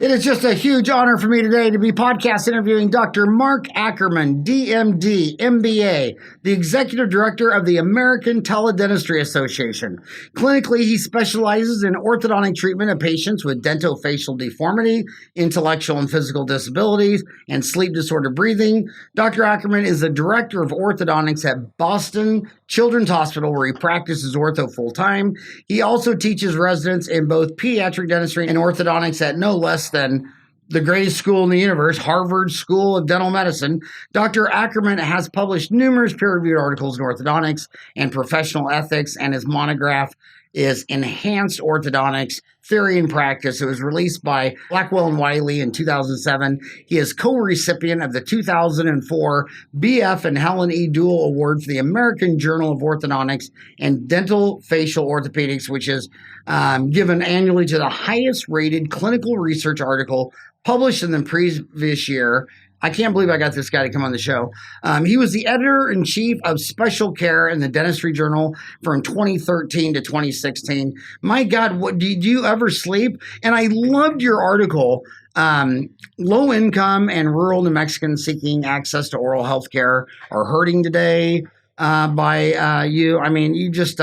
It is just a huge honor for me today to be podcast interviewing Dr. Marc Ackerman, DMD, MBA, the Executive Director of the American Teledentistry Association. Clinically, he specializes in orthodontic treatment of patients with dentofacial deformity, intellectual and physical disabilities, and sleep disorder breathing. Dr. Ackerman is the Director of Orthodontics at Boston Children's Hospital, where he practices ortho full-time. He also teaches residents in both pediatric dentistry and orthodontics at no less than the greatest school in the universe, Harvard School of Dental Medicine. Dr. Ackerman has published numerous peer-reviewed articles in orthodontics and professional ethics, and his monograph is Enhancement Orthodontics, Theory and Practice. It was released by Blackwell-Wiley in 2007. He is co-recipient of the 2004 BF and Helen E. Dewel Award for the American Journal of Orthodontics and Dentofacial Orthopedics, which is given annually to the highest rated clinical research article published in the previous year. I can't believe I got this guy to come on the show. He was the editor-in-chief of Special Care in the Dentistry Journal from 2013 to 2016. My God, what did you ever sleep? And I loved your article, Low Income and Rural New Mexicans Seeking Access to Oral Health Care Are Hurting Today by you. I mean, you just,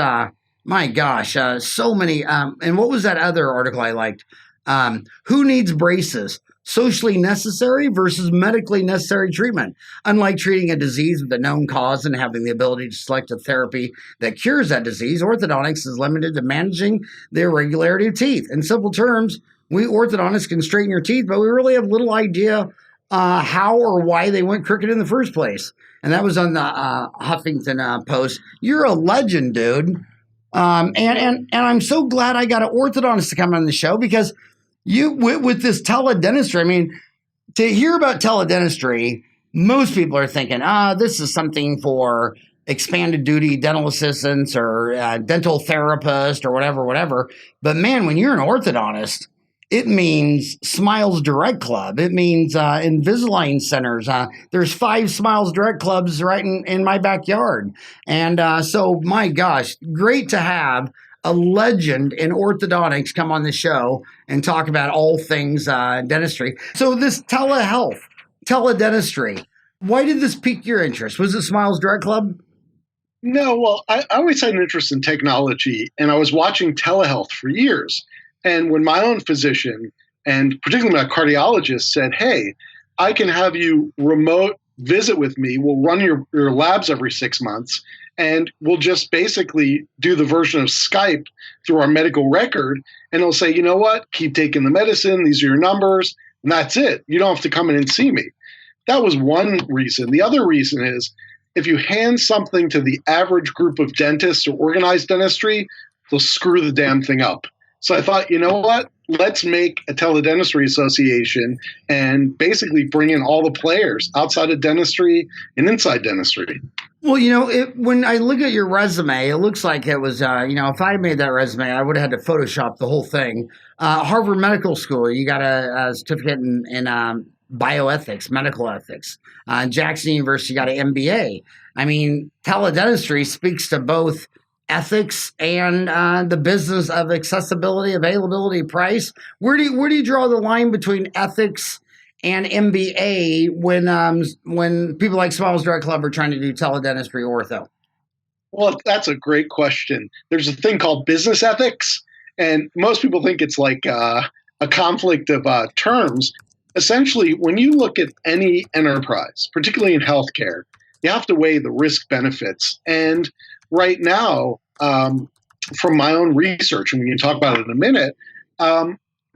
my gosh, so many. And what was that other article I liked? Who Needs Braces? Socially necessary versus medically necessary treatment. Unlike treating a disease with a known cause and having the ability to select a therapy that cures that disease, orthodontics is limited to managing the irregularity of teeth. In simple terms, we orthodontists can straighten your teeth, but we really have little idea how or why they went crooked in the first place. And that was on the Huffington Post. You're a legend, dude. And I'm so glad I got an orthodontist to come on the show, because you, with this teledentistry, I mean, to hear about teledentistry, most people are thinking, this is something for expanded duty dental assistants or dental therapist or whatever. But man, when you're an orthodontist, it means Smiles Direct Club. It means Invisalign centers. There's 5 Smiles Direct Clubs right in my backyard. And so, my gosh, great to have a legend in orthodontics come on the show and talk about all things dentistry. So this telehealth, teledentistry, why did this pique your interest? Was it Smiles Direct Club? No, well, I always had an interest in technology, and I was watching telehealth for years. And when my own physician, and particularly my cardiologist, said, hey, I can have you remote visit with me. We'll run your labs every 6 months, and we'll just basically do the version of Skype through our medical record. And it'll say, you know what, keep taking the medicine. These are your numbers. And that's it. You don't have to come in and see me. That was one reason. The other reason is if you hand something to the average group of dentists or organized dentistry, they'll screw the damn thing up. So I thought, you know what? Let's make a teledentistry association and basically bring in all the players outside of dentistry and inside dentistry. Well, you know, when I look at your resume, it looks like it was, if I made that resume, I would have had to Photoshop the whole thing. Harvard Medical School, you got a certificate in bioethics, medical ethics. Jackson University got an MBA. I mean, teledentistry speaks to both ethics and the business of accessibility, availability, price. Where do you draw the line between ethics and MBA when people like Smiles Direct Club are trying to do teledentistry ortho? Well, that's a great question. There's a thing called business ethics, and most people think it's like a conflict of terms. Essentially, when you look at any enterprise, particularly in healthcare, you have to weigh the risk benefits. And right now, from my own research, and we can talk about it in a minute,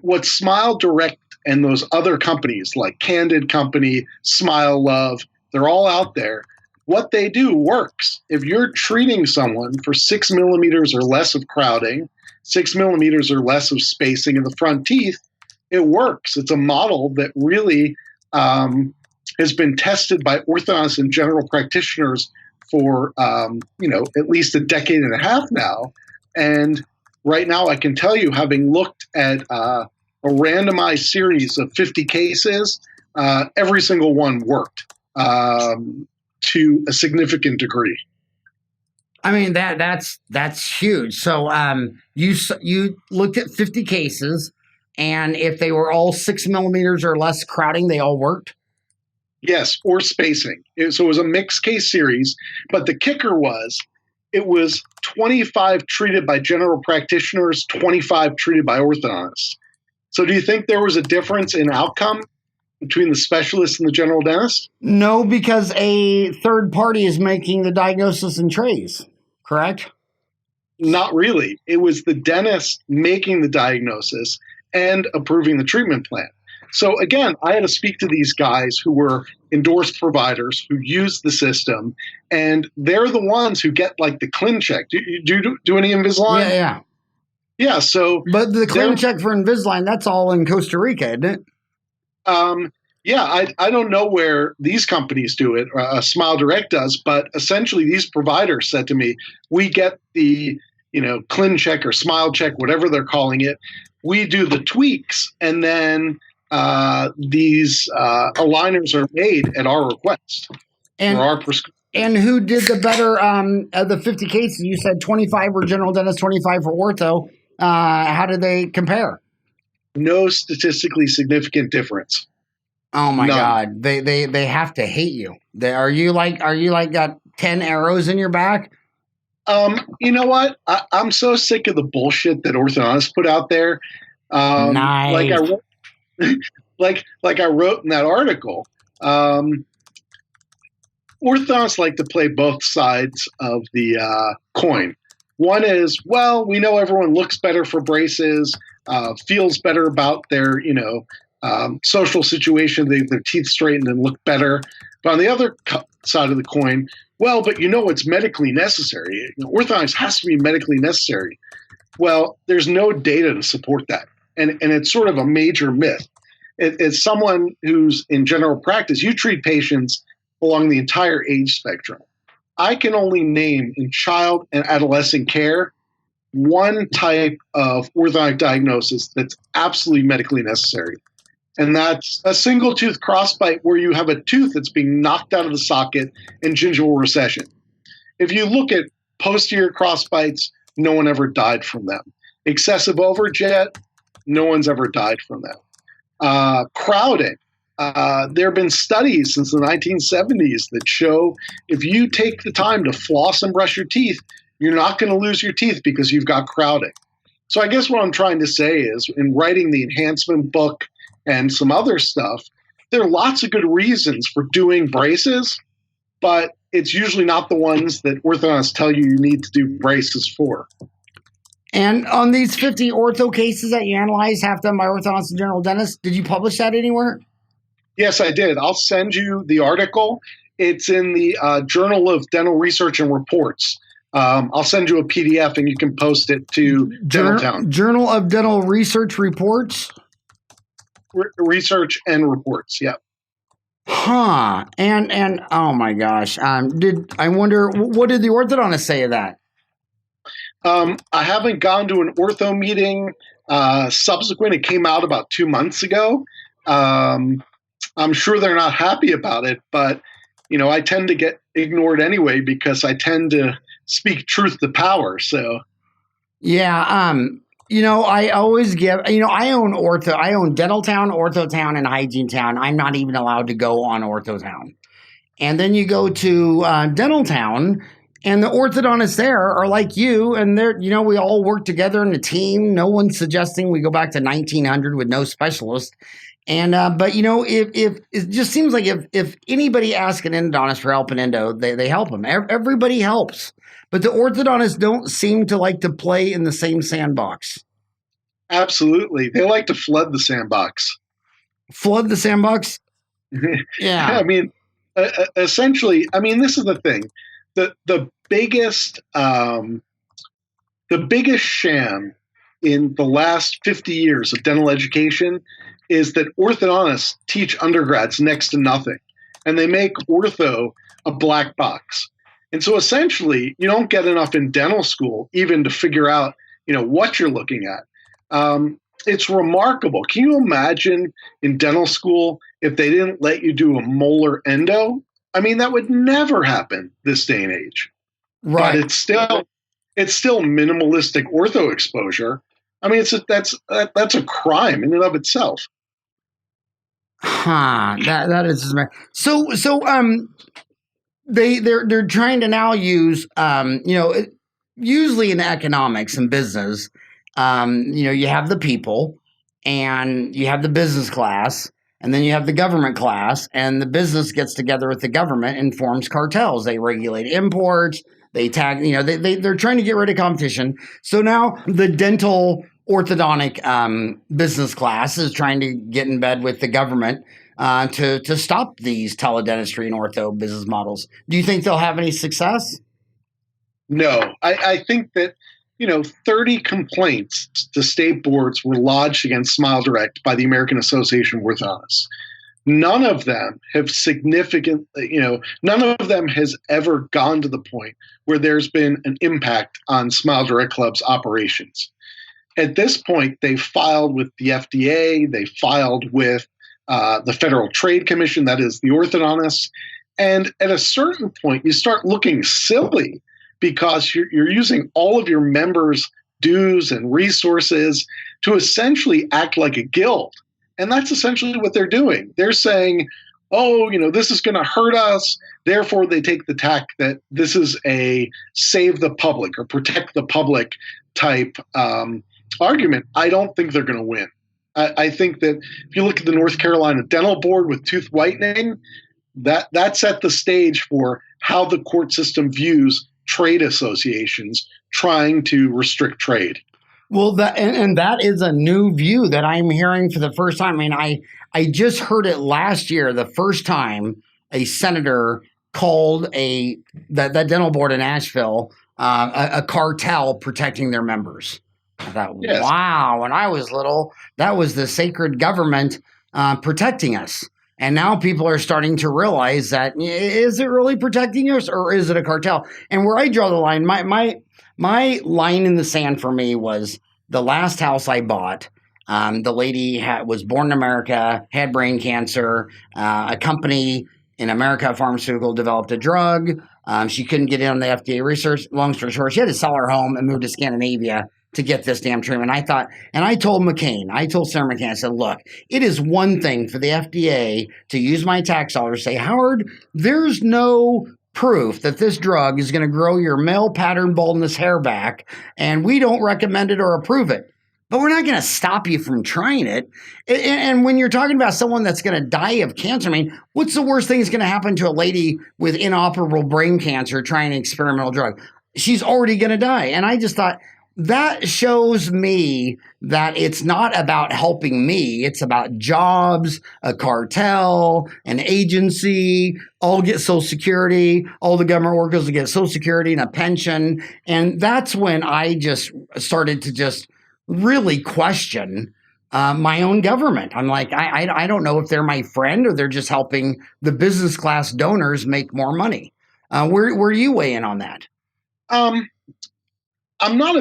what Smile Direct and those other companies like Candid Company, Smile Love, they're all out there. What they do works. If you're treating someone for 6 millimeters or less of crowding, 6 millimeters or less of spacing in the front teeth, it works. It's a model that really has been tested by orthodontists and general practitioners for at least a decade and a half now. And right now I can tell you, having looked at a randomized series of 50 cases, every single one worked to a significant degree. I mean, that's huge. So you looked at 50 cases. And if they were all 6 millimeters or less crowding, they all worked? Yes, or spacing. So it was a mixed case series, but the kicker was it was 25 treated by general practitioners, 25 treated by orthodontists. So do you think there was a difference in outcome between the specialist and the general dentist? No, because a third party is making the diagnosis in trays, correct? Not really. It was the dentist making the diagnosis and approving the treatment plan. So again, I had to speak to these guys who were endorsed providers who use the system, and they're the ones who get like the clin check. Do you do any Invisalign? Yeah. Yeah. So, but the clin check for Invisalign, that's all in Costa Rica, isn't it? Yeah, I don't know where these companies do it. Smile Direct does, but essentially these providers said to me, we get the clin check or smile check, whatever they're calling it. We do the tweaks, and then these aligners are made at our request and, for our prescription. And who did the better of the 50 cases? You said 25 were general dentist, 25 for ortho. How did they compare? No statistically significant difference. Oh my God! They have to hate you. Are you like got 10 arrows in your back? You know what? I'm so sick of the bullshit that orthodontists put out there. Nice. Like I wrote in that article, orthodontists like to play both sides of the coin. One is, well, we know everyone looks better for braces, feels better about their, social situation, their teeth straightened and look better. But on the other side of the coin, well, but it's medically necessary. Orthodontics has to be medically necessary. Well, there's no data to support that. And it's sort of a major myth. As someone who's in general practice, you treat patients along the entire age spectrum. I can only name in child and adolescent care one type of orthodontic diagnosis that's absolutely medically necessary. And that's a single tooth crossbite where you have a tooth that's being knocked out of the socket and gingival recession. If you look at posterior crossbites, no one ever died from them. Excessive overjet, no one's ever died from them. Crowding. There have been studies since the 1970s that show if you take the time to floss and brush your teeth, you're not going to lose your teeth because you've got crowding. So I guess what I'm trying to say is in writing the enhancement book and some other stuff, there are lots of good reasons for doing braces, but it's usually not the ones that orthodontists tell you need to do braces for. And on these 50 ortho cases that you analyzed, half done by orthodontists and general dentists, did you publish that anywhere? Yes, I did. I'll send you the article. It's in the Journal of Dental Research and Reports. I'll send you a PDF and you can post it to Dentaltown. Journal of Dental Research Reports? Research and Reports, yeah. Huh. And oh my gosh. I wonder, what did the orthodontist say of that? I haven't gone to an ortho meeting subsequent. It came out about 2 months ago. I'm sure they're not happy about it, but I tend to get ignored anyway because I tend to speak truth to power. So, yeah. I always give. I own Ortho. I own Dentaltown, Orthotown, and Hygiene Town. I'm not even allowed to go on Orthotown. And then you go to Dentaltown, and the orthodontists there are like you, and they're we all work together in a team. No one's suggesting we go back to 1900 with no specialist. And but if it just seems like if anybody asks an endodontist for help in endo, they help them. Everybody helps, but the orthodontists don't seem to like to play in the same sandbox. Absolutely, they like to flood the sandbox. Flood the sandbox. Yeah. I mean, essentially, this is the thing. The biggest sham in the last 50 years of dental education is that orthodontists teach undergrads next to nothing, and they make ortho a black box. And so essentially, you don't get enough in dental school even to figure out, what you're looking at. It's remarkable. Can you imagine in dental school if they didn't let you do a molar endo? That would never happen this day and age. Right. But it's still minimalistic ortho exposure. I mean, that's a crime in and of itself. That is they're trying to now use usually in economics and business, you have the people and you have the business class, and then you have the government class, and the business gets together with the government and forms cartels. They regulate imports. They tag, they're trying to get rid of competition. So now the dental orthodontic business class is trying to get in bed with the government to stop these teledentistry and ortho business models. Do you think they'll have any success? No, I think that 30 complaints to state boards were lodged against SmileDirect by the American Association of Orthodontics. None of them have none of them has ever gone to the point where there's been an impact on SmileDirect Club's operations. At this point, they filed with the FDA, they filed with the Federal Trade Commission, that is the orthodontists. And at a certain point, you start looking silly because you're using all of your members' dues and resources to essentially act like a guild. And that's essentially what they're doing. They're saying, oh, this is going to hurt us. Therefore, they take the tack that this is a save the public or protect the public type argument. I don't think they're going to win. I think that if you look at the North Carolina Dental Board with tooth whitening, that set the stage for how the court system views trade associations trying to restrict trade. Well, that is a new view that I'm hearing for the first time. I mean, I just heard it last year, the first time a senator called that dental board in Asheville a cartel protecting their members. I thought, yes. Wow, when I was little, that was the sacred government protecting us. And now people are starting to realize that, is it really protecting us or is it a cartel? And where I draw the line, my line in the sand for me was the last house I bought. The lady was born in America, had brain cancer. A company in America, pharmaceutical, developed a drug. She couldn't get in on the FDA research. Long story short, she had to sell her home and move to Scandinavia to get this damn treatment. I told Sarah McCain, I said, look, it is one thing for the FDA to use my tax dollars to say, Howard, there's no proof that this drug is going to grow your male pattern baldness hair back, and we don't recommend it or approve it. But we're not going to stop you from trying it. And when you're talking about someone that's going to die of cancer, I mean, what's the worst thing that's going to happen to a lady with inoperable brain cancer trying an experimental drug? She's already going to die. And I just thought, that shows me that it's not about helping me. It's about jobs, a cartel, an agency, all get Social Security, all the government workers will get Social Security and a pension. And that's when I just started to just really question my own government. I'm like, I don't know if they're my friend or they're just helping the business class donors make more money. Where you weigh in on that? I'm not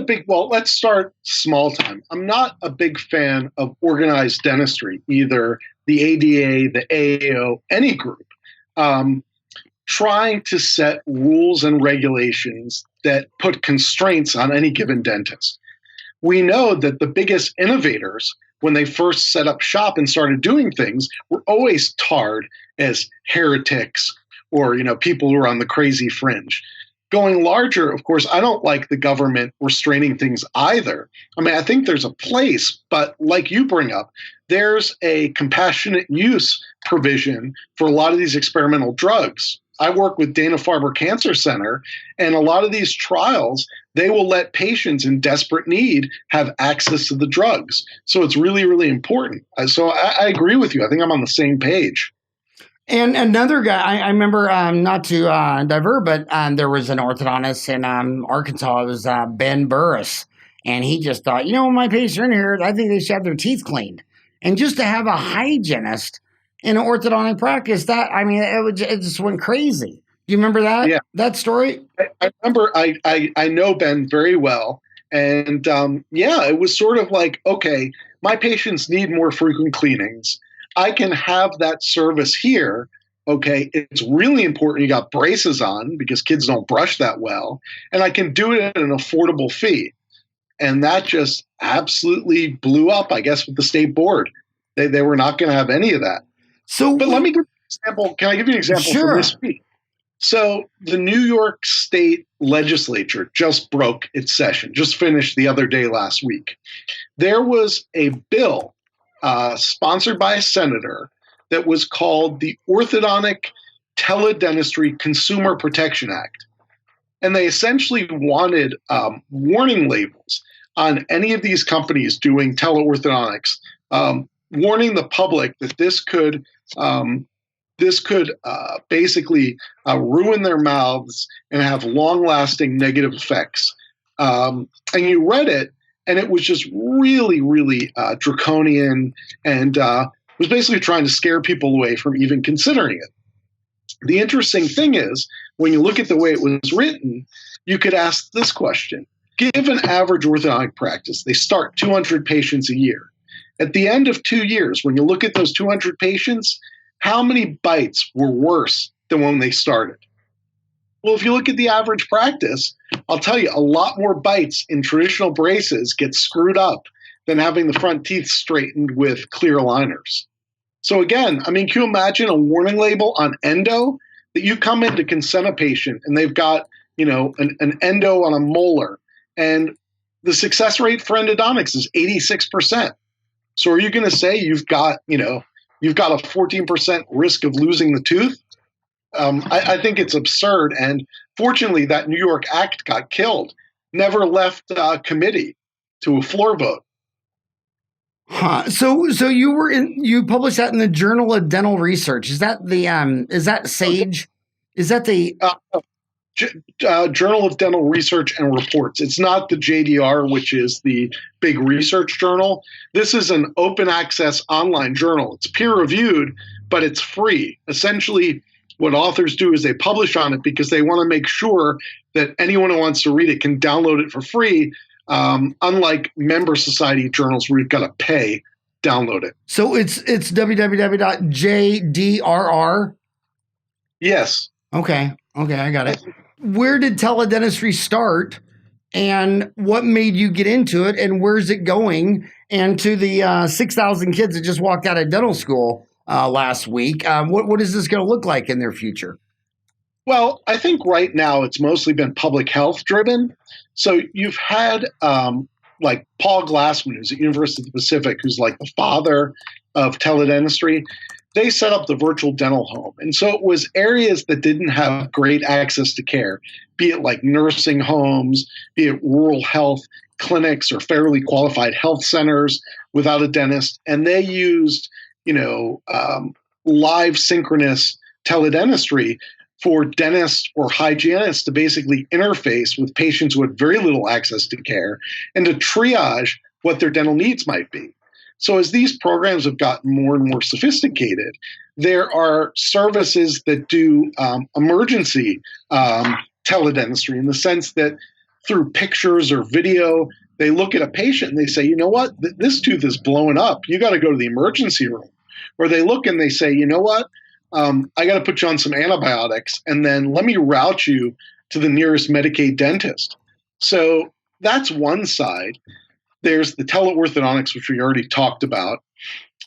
let's start small time. I'm not a big fan of organized dentistry, either the ADA, the AAO, any group, trying to set rules and regulations that put constraints on any given dentist. We know that the biggest innovators, when they first set up shop and started doing things, were always tarred as heretics or, people who are on the crazy fringe. Going larger, of course, I don't like the government restraining things either. I mean, I think there's a place, but like you bring up, there's a compassionate use provision for a lot of these experimental drugs. I work with Dana-Farber Cancer Center, and a lot of these trials, they will let patients in desperate need have access to the drugs. So it's really, really important. So I agree with you. I think I'm on the same page. And another guy, I remember, not to divert, but there was an orthodontist in Arkansas. It was Ben Burris. And he just thought, when my patients are in here, I think they should have their teeth cleaned. And just to have a hygienist in an orthodontic practice, it just went crazy. Do you remember that? Yeah. That story? I remember, I know Ben very well. And it was sort of like, okay, my patients need more frequent cleanings. I can have that service here. Okay, it's really important you got braces on because kids don't brush that well, and I can do it at an affordable fee. And that just absolutely blew up, I guess, with the state board. They were not going to have any of that. So, but let me give you an example. Can I give you an example from this week? So the New York State Legislature just broke its session, just finished the other day last week. There was a bill sponsored by a senator that was called the Orthodontic Teledentistry Consumer Protection Act. And they essentially wanted warning labels on any of these companies doing teleorthodontics, warning the public that this could basically ruin their mouths and have long-lasting negative effects. And you read it, and it was just really, really draconian, and was basically trying to scare people away from even considering it. The interesting thing is, when you look at the way it was written, you could ask this question. Give an average orthodontic practice. They start 200 patients a year. At the end of 2 years, when you look at those 200 patients, how many bites were worse than when they started? Well, if you look at the average practice, I'll tell you, a lot more bites in traditional braces get screwed up than having the front teeth straightened with clear aligners. So again, I mean, can you imagine a warning label on endo that you come in to consent a patient and they've got, an endo on a molar, and the success rate for endodontics is 86%. So are you going to say you've got a 14% risk of losing the tooth? I think it's absurd. And fortunately, that New York Act got killed, never left committee to a floor vote. Huh. So you published that in the Journal of Dental Research. Is that is that SAGE? Is that the Journal of Dental Research and Reports? It's not the JDR, which is the big research journal. This is an open access online journal. It's peer reviewed, but it's free. Essentially, what authors do is they publish on it because they want to make sure that anyone who wants to read it can download it for free. Unlike member society journals where you've got to pay, download it. So it's www.jdrr? Yes. Okay, I got it. Where did teledentistry start, and what made you get into it, and where's it going? And to the 6,000 kids that just walked out of dental school last week, what is this going to look like in their future? Well, I think right now it's mostly been public health driven. So you've had like Paul Glassman, who's at University of the Pacific, who's like the father of teledentistry. They set up the virtual dental home. And so it was areas that didn't have great access to care, be it like nursing homes, be it rural health clinics or fairly qualified health centers without a dentist. And they used, live synchronous teledentistry for dentists or hygienists to basically interface with patients who had very little access to care and to triage what their dental needs might be. So as these programs have gotten more and more sophisticated, there are services that do emergency teledentistry in the sense that through pictures or video, they look at a patient and they say, you know what, this tooth is blowing up. You got to go to the emergency room. Or they look and they say, you know what, I got to put you on some antibiotics, and then let me route you to the nearest Medicaid dentist. So that's one side. There's the teleorthodontics, which we already talked about.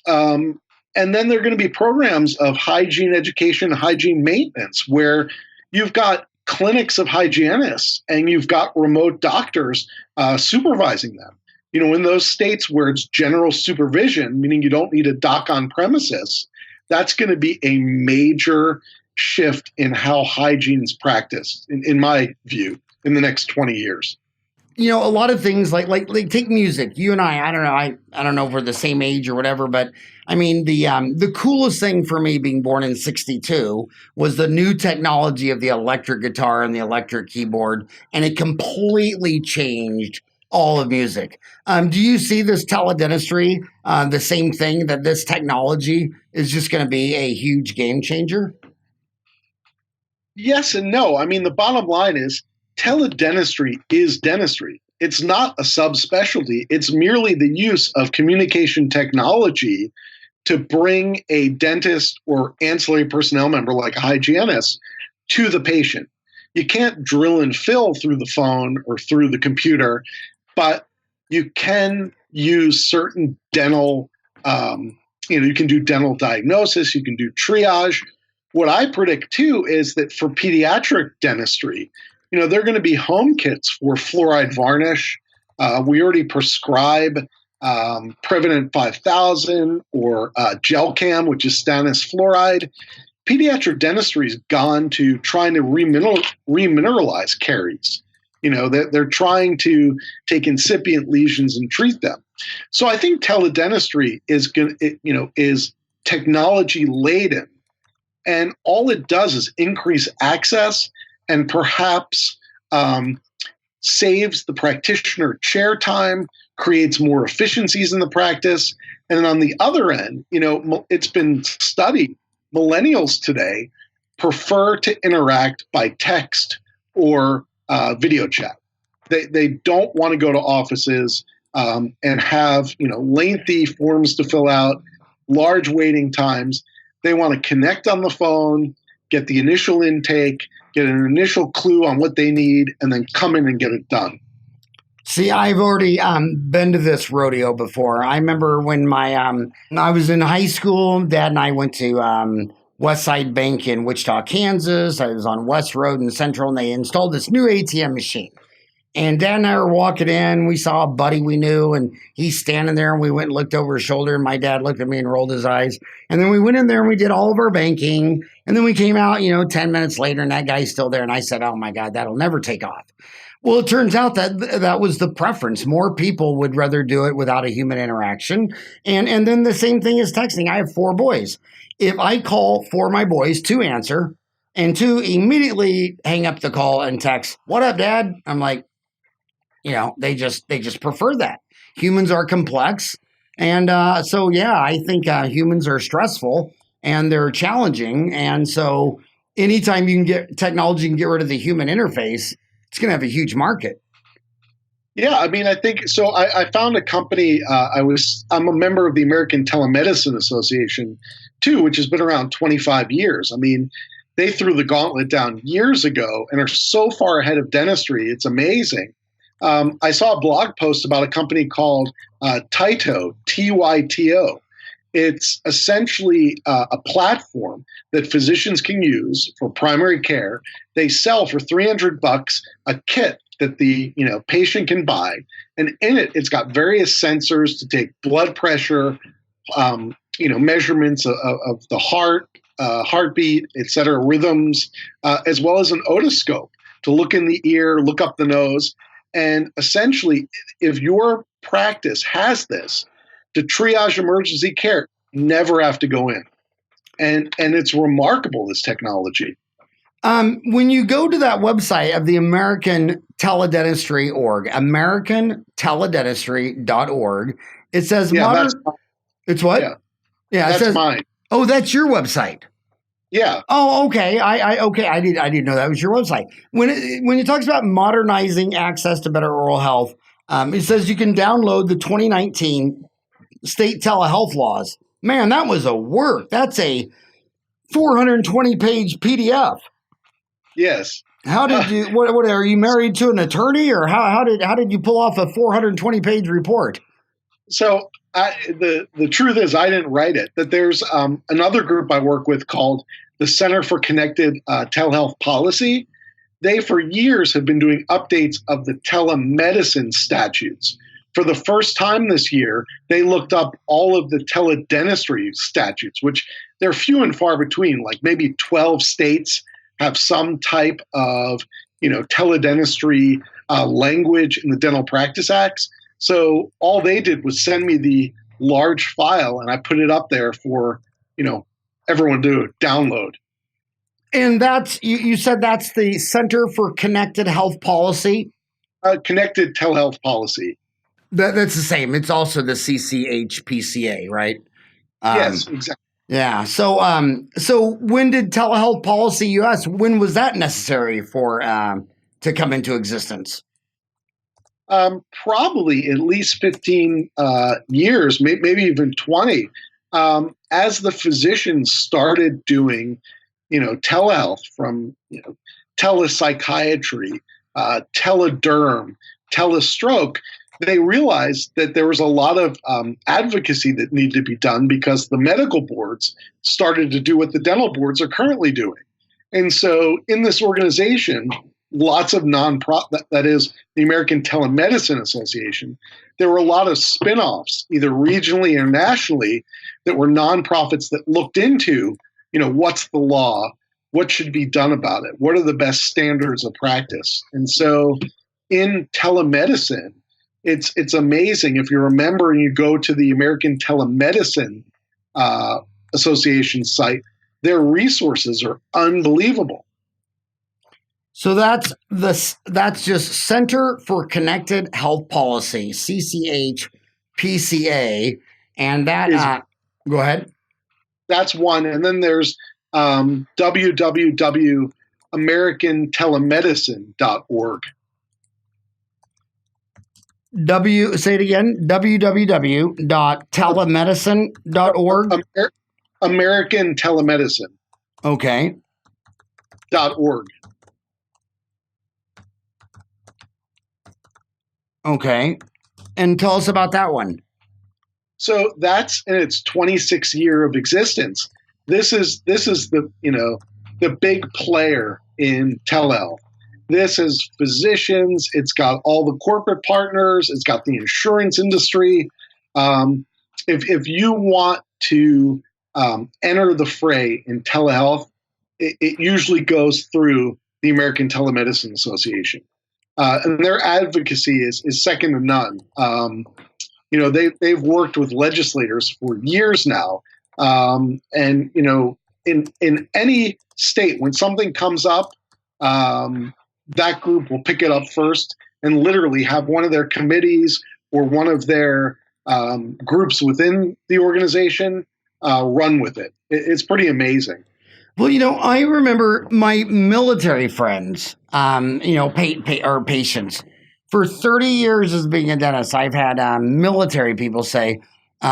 And then there are going to be programs of hygiene education, hygiene maintenance, where you've got clinics of hygienists and you've got remote doctors supervising them. In those states where it's general supervision, meaning you don't need a doc on premises, that's going to be a major shift in how hygiene is practiced, in my view, in the next 20 years. A lot of things like take music. You and I don't know. I don't know if we're the same age or whatever, but I mean, the coolest thing for me being born in '62 was the new technology of the electric guitar and the electric keyboard, and it completely changed all of music. Do you see this teledentistry the same thing, that this technology is just going to be a huge game changer? Yes and no. I mean, the bottom line is teledentistry is dentistry. It's not a subspecialty. It's merely the use of communication technology to bring a dentist or ancillary personnel member like a hygienist to the patient. You can't drill and fill through the phone or through the computer, but you can use certain dental, you can do dental diagnosis, you can do triage. What I predict too is that for pediatric dentistry, they're going to be home kits for fluoride varnish. We already prescribe Prevident 5000 or Gelcam, which is stannous fluoride. Pediatric dentistry has gone to trying to remineralize caries. They're trying to take incipient lesions and treat them. So I think teledentistry is technology laden, and all it does is increase access and perhaps saves the practitioner chair time, creates more efficiencies in the practice. And then on the other end, it's been studied, millennials today prefer to interact by text or video chat. They don't want to go to offices and have lengthy forms to fill out, large waiting times. They want to connect on the phone, get the initial intake, get an initial clue on what they need, and then come in and get it done. See, I've already been to this rodeo before. I remember when I was in high school, Dad and I went to Westside Bank in Wichita, Kansas. I was on West Road in Central, and they installed this new ATM machine. And Dad and I were walking in. We saw a buddy we knew, and he's standing there, and we went and looked over his shoulder, and my dad looked at me and rolled his eyes. And then we went in there, and we did all of our banking. And then we came out, 10 minutes later, and that guy's still there. And I said, oh, my God, that'll never take off. Well, it turns out that was the preference. More people would rather do it without a human interaction. And then the same thing is texting. I have 4 boys. If I call 4 of my boys, 2 answer, and 2 immediately hang up the call and text, what up, Dad? I'm like, they just prefer that. Humans are complex. And so, yeah, I think humans are stressful and they're challenging. And so anytime you can get technology and get rid of the human interface, it's going to have a huge market. Yeah, I think so. I found a company. I'm a member of the American Telemedicine Association too, which has been around 25 years. They threw the gauntlet down years ago and are so far ahead of dentistry. It's amazing. I saw a blog post about a company called Tyto, Tyto. It's essentially a platform that physicians can use for primary care. They sell for $300 a kit that the patient can buy, and in it, it's got various sensors to take blood pressure, measurements of the heart, heartbeat, et cetera, rhythms, as well as an otoscope to look in the ear, look up the nose, and essentially, if your practice has this, to triage emergency care, never have to go in. And it's remarkable, this technology. When you go to that website of the American Teledentistry org, AmericanTeledentistry.org, it says modern. It's what? Yeah, it says mine. Oh, that's your website. Yeah. Oh, okay. I didn't know that was your website. When it talks about modernizing access to better oral health, it says you can download the 2019 state telehealth laws. Man, that was a work. That's a 420-page PDF. Yes. How did you? What are you married to an attorney, or how did you pull off a 420-page report? So the truth is, I didn't write it. That there's another group I work with called the Center for Connected Telehealth Policy. They, for years, have been doing updates of the telemedicine statutes. For the first time this year, they looked up all of the teledentistry statutes, which they're few and far between. Like maybe 12 states have some type of teledentistry language in the Dental Practice Acts. So all they did was send me the large file, and I put it up there for everyone to download. And that's you said that's the Center for Connected Health Policy? Connected Telehealth Policy. That's the same. It's also the CCHPCA, right? Yes, exactly. Yeah. So when did Telehealth Policy US, when was that necessary for to come into existence? Probably at least 15 years, maybe even 20. As the physicians started doing, telehealth from telepsychiatry, telederm, telestroke, they realized that there was a lot of advocacy that needed to be done because the medical boards started to do what the dental boards are currently doing. And so in this organization, lots of nonprofit, that is the American Telemedicine Association, there were a lot of spinoffs, either regionally or nationally, that were nonprofits that looked into, what's the law, what should be done about it, what are the best standards of practice. And so in telemedicine, it's amazing. If you remember and you go to the American Telemedicine Association site, their resources are unbelievable. So that's just Center for Connected Health Policy, CCHPCA, and that go ahead. That's one, and then there's www.americantelemedicine.org. Say it again. www.telemedicine.org. American Telemedicine. Okay. .org. Okay. And tell us about that one. So that's in its 26th year of existence. This is the big player in telehealth. This is physicians. It's got all the corporate partners. It's got the insurance industry. If you want to enter the fray in telehealth, it usually goes through the American Telemedicine Association. And their advocacy is second to none. They've worked with legislators for years now. And in any state, when something comes up, that group will pick it up first and literally have one of their committees or one of their groups within the organization run with it. It's pretty amazing. Well, I remember my military friends, patients. For 30 years as being a dentist, I've had military people say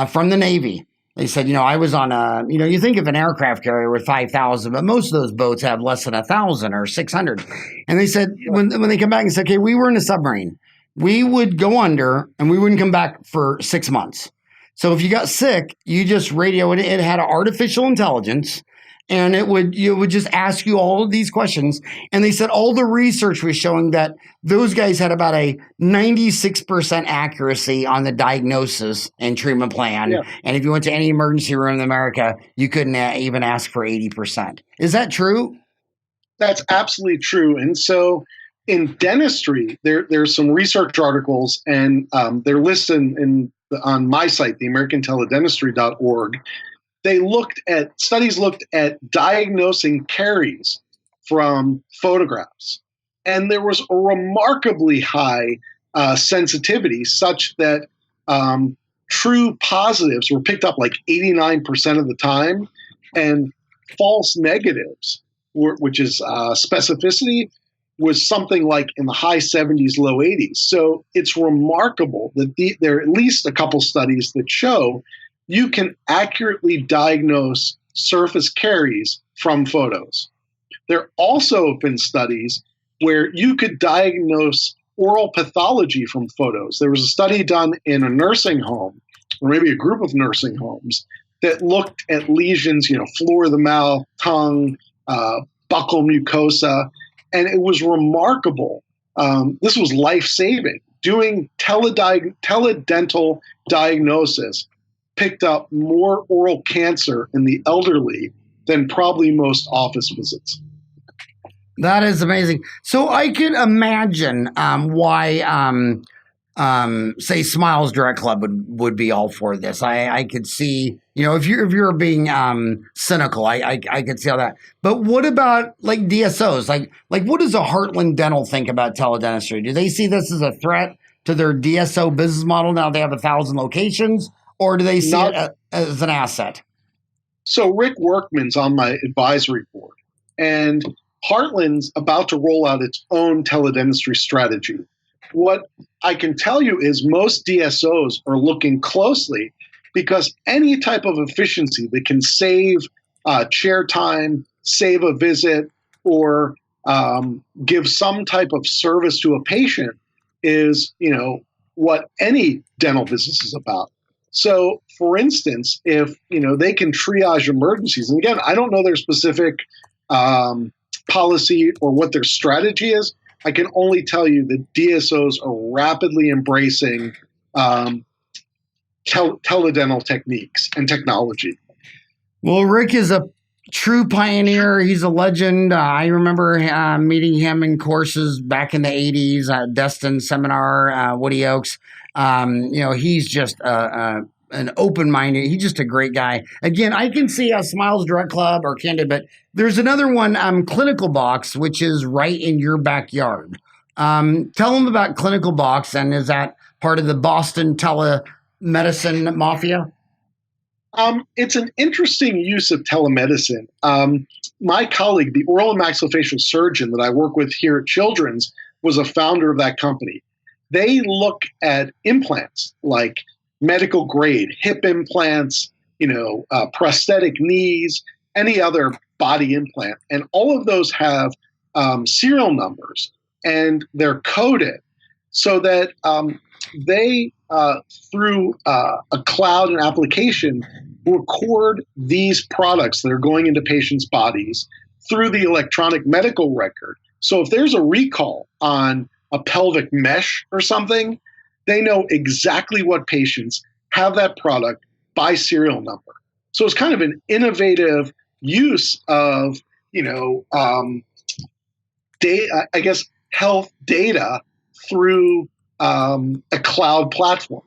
from the Navy, they said, I was on you think of an aircraft carrier with 5,000, but most of those boats have less than 1,000 or 600. And they said, when they come back and said, okay, we were in a submarine, we would go under and we wouldn't come back for 6 months. So if you got sick, you just radio it. It had artificial intelligence. And it would just ask you all of these questions. And they said all the research was showing that those guys had about a 96% accuracy on the diagnosis and treatment plan. Yeah. And if you went to any emergency room in America, you couldn't even ask for 80%. Is that true? That's absolutely true. And so in dentistry, there's some research articles, and they're listed on my site, the AmericanTeledentistry.org. Studies looked at diagnosing caries from photographs. And there was a remarkably high sensitivity, such that true positives were picked up like 89% of the time, and false negatives, which is specificity, was something like in the high 70s, low 80s. So it's remarkable that there are at least a couple studies that show you can accurately diagnose surface caries from photos. There also have been studies where you could diagnose oral pathology from photos. There was a study done in a nursing home, or maybe a group of nursing homes, that looked at lesions, floor of the mouth, tongue, buccal mucosa, and it was remarkable. This was life-saving. Doing teledental diagnosis picked up more oral cancer in the elderly than probably most office visits. That is amazing. So I could imagine why, say, Smiles Direct Club would be all for this. I could see, if you're being cynical, I could see all that. But what about like DSOs? Like what does a Heartland Dental think about teledentistry? Do they see this as a threat to their DSO business model? Now they have 1,000 locations. Or do they see it as an asset? So Rick Workman's on my advisory board, and Heartland's about to roll out its own teledentistry strategy. What I can tell you is most DSOs are looking closely, because any type of efficiency that can save chair time, save a visit, or give some type of service to a patient is, what any dental business is about. So, for instance, if they can triage emergencies, and again, I don't know their specific policy or what their strategy is. I can only tell you that DSOs are rapidly embracing teledental techniques and technology. Well, Rick is a true pioneer. He's a legend. I remember meeting him in courses back in the 80s, Destin Seminar, Woody Oaks. He's just an open-minded, he's just a great guy. Again, I can see Smiles Direct Club or Candid, but there's another one, Clinical Box, which is right in your backyard. Tell them about Clinical Box, and is that part of the Boston telemedicine mafia? It's an interesting use of telemedicine. My colleague, the oral and maxillofacial surgeon that I work with here at Children's, was a founder of that company. They look at implants like medical grade hip implants, prosthetic knees, any other body implant, and all of those have serial numbers, and they're coded so that they, through a cloud and application, record these products that are going into patients' bodies through the electronic medical record. So if there's a recall on a pelvic mesh or something, they know exactly what patients have that product by serial number. So it's kind of an innovative use of, data, I guess, health data through a cloud platform.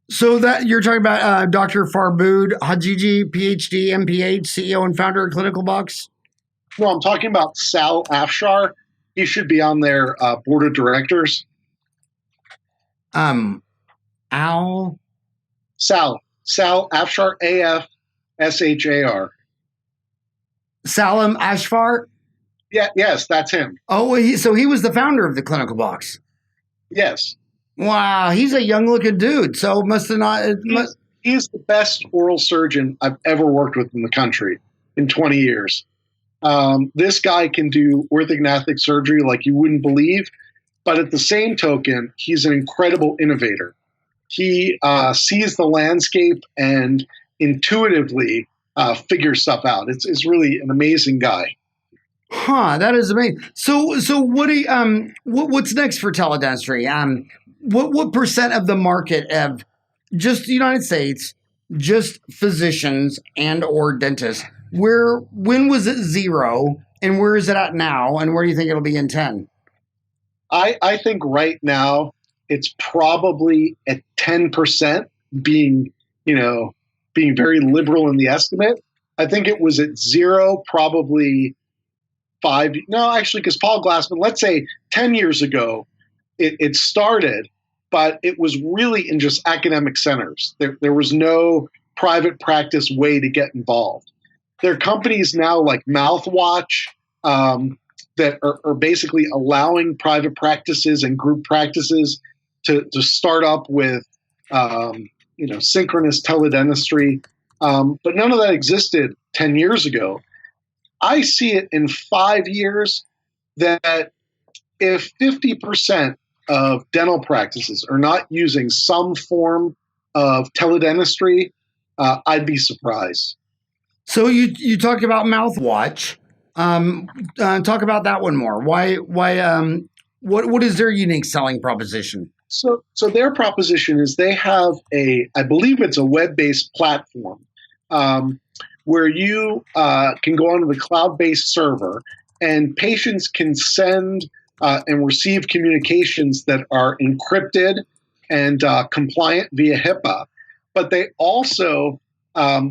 So that you're talking about Dr. Farbood Hajiji, PhD, MPH, CEO and founder of Clinical Box? No, I'm talking about Sal Afshar. He should be on their board of directors. Sal Afshar, AFSHAR. Salim Ashfar? Yeah, yes, that's him. Oh, so he was the founder of the Clinical Box. Yes. Wow, he's a young-looking dude. So must have not. He's the best oral surgeon I've ever worked with in the country in 20 years. This guy can do orthognathic surgery like you wouldn't believe, but at the same token, he's an incredible innovator. He sees the landscape and intuitively figures stuff out. It's really an amazing guy. Huh, that is amazing. So what do you, what's next for teledentistry? What percent of the market of just the United States, just physicians and or dentists? When was it 0 and where is it at now? And where do you think it'll be in 10? I think right now it's probably at 10%, being very liberal in the estimate. I think it was at 0 probably because Paul Glassman, let's say 10 years ago, it started, but it was really in just academic centers. There was no private practice way to get involved. There are companies now like Mouthwatch that are basically allowing private practices and group practices to start up with synchronous teledentistry. But none of that existed 10 years ago. I see it in 5 years that if 50% of dental practices are not using some form of teledentistry, I'd be surprised. So you talked about Mouthwatch. Talk about that one more. Why? What is their unique selling proposition? So their proposition is they have I believe it's a web-based platform where you can go onto the cloud-based server and patients can send and receive communications that are encrypted and compliant via HIPAA. But they also,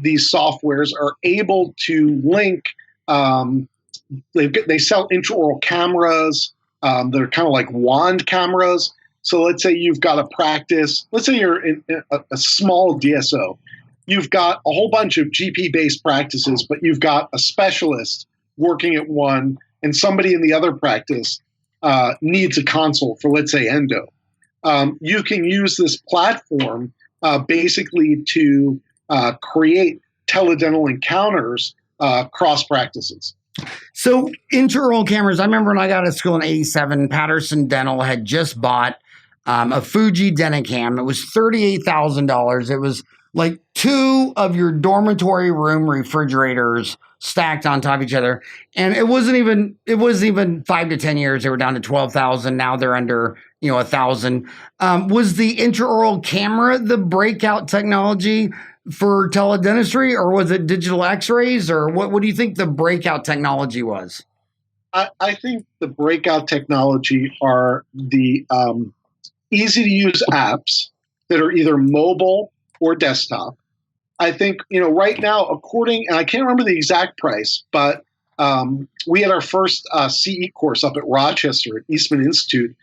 these softwares are able to link, they sell intraoral cameras that are kind of like wand cameras. So let's say you've got a practice, let's say you're in a small DSO. You've got a whole bunch of GP-based practices, but you've got a specialist working at one, and somebody in the other practice needs a consult for, let's say, endo. You can use this platform basically to create teledental encounters cross practices. So intraoral cameras, I remember when I got to school in 87, Patterson Dental had just bought a Fuji Denticam. It was $38,000. It was like two of your dormitory room refrigerators stacked on top of each other. And it wasn't even 5 to 10 years. They were down to 12,000. Now they're under, 1,000. Was the intraoral camera the breakout technology for teledentistry, or was it digital x-rays, or what do you think the breakout technology was? I think the breakout technology are the easy to use apps that are either mobile or desktop. I think, right now, and I can't remember the exact price, but we had our first CE course up at Rochester at Eastman Institute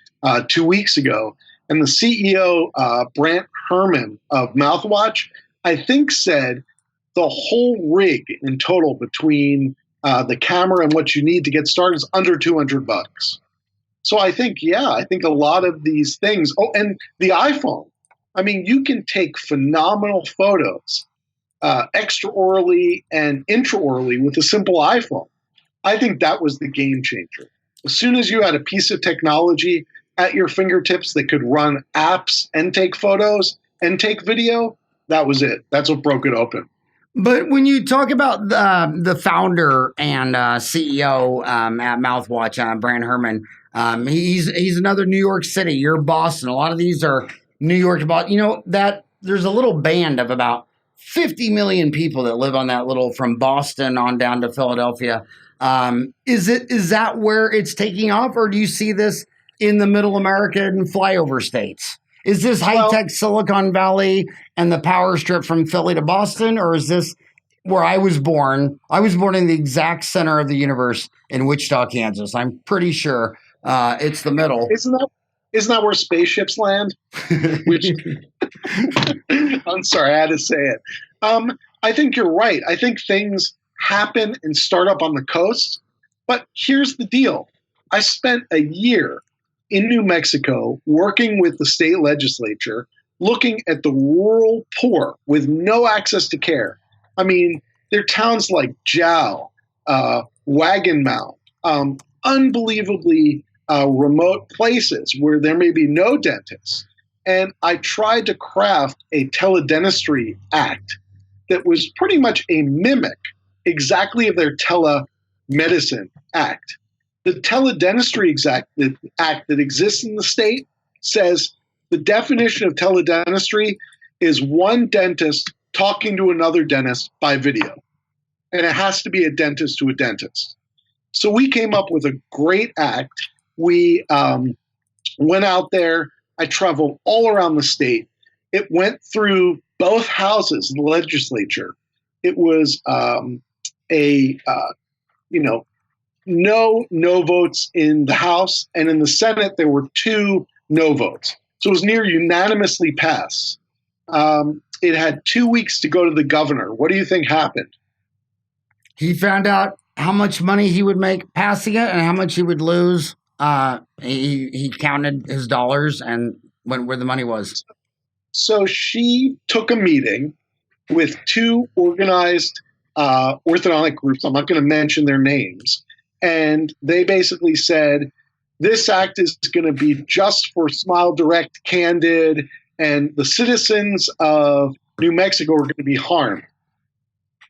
2 weeks ago. And the CEO, Brant Herman of Mouthwatch, I think said the whole rig in total between the camera and what you need to get started is under $200. So I think a lot of these things. Oh, and the iPhone. I mean, you can take phenomenal photos extraorally and intraorally with a simple iPhone. I think that was the game changer. As soon as you had a piece of technology at your fingertips that could run apps and take photos and take video, that was it. That's what broke it open. But when you talk about the founder and CEO at Mouthwatch, Brant Herman, he's another New York City. You're Boston. A lot of these are New York. That there's a little band of about 50 million people that live on that little, from Boston on down to Philadelphia. Is that where it's taking off, or do you see this in the middle American flyover states? Is this high-tech Silicon Valley and the power strip from Philly to Boston, or is this where I was born? I was born in the exact center of the universe in Wichita, Kansas. I'm pretty sure it's the middle. Isn't that where spaceships land? I'm sorry, I had to say it. I think you're right. I think things happen and start up on the coast. But here's the deal. I spent a year in New Mexico working with the state legislature, looking at the rural poor with no access to care. I mean, there are towns like Jow, Wagon Mound, unbelievably remote places where there may be no dentists. And I tried to craft a teledentistry act that was pretty much a mimic exactly of their telemedicine act. The teledentistry act that exists in the state says the definition of teledentistry is one dentist talking to another dentist by video. And it has to be a dentist to a dentist. So we came up with a great act. We went out there. I traveled all around the state. It went through both houses of the legislature. It was no votes in the House, and in the Senate there were 2 no votes. So it was near unanimously passed. It had 2 weeks to go to the governor. What do you think happened? He found out how much money he would make passing it and how much he would lose. He counted his dollars and went where the money was. So she took a meeting with 2 organized orthodontic groups. I'm not going to mention their names. And they basically said, this act is going to be just for Smile Direct, Candid, and the citizens of New Mexico are going to be harmed.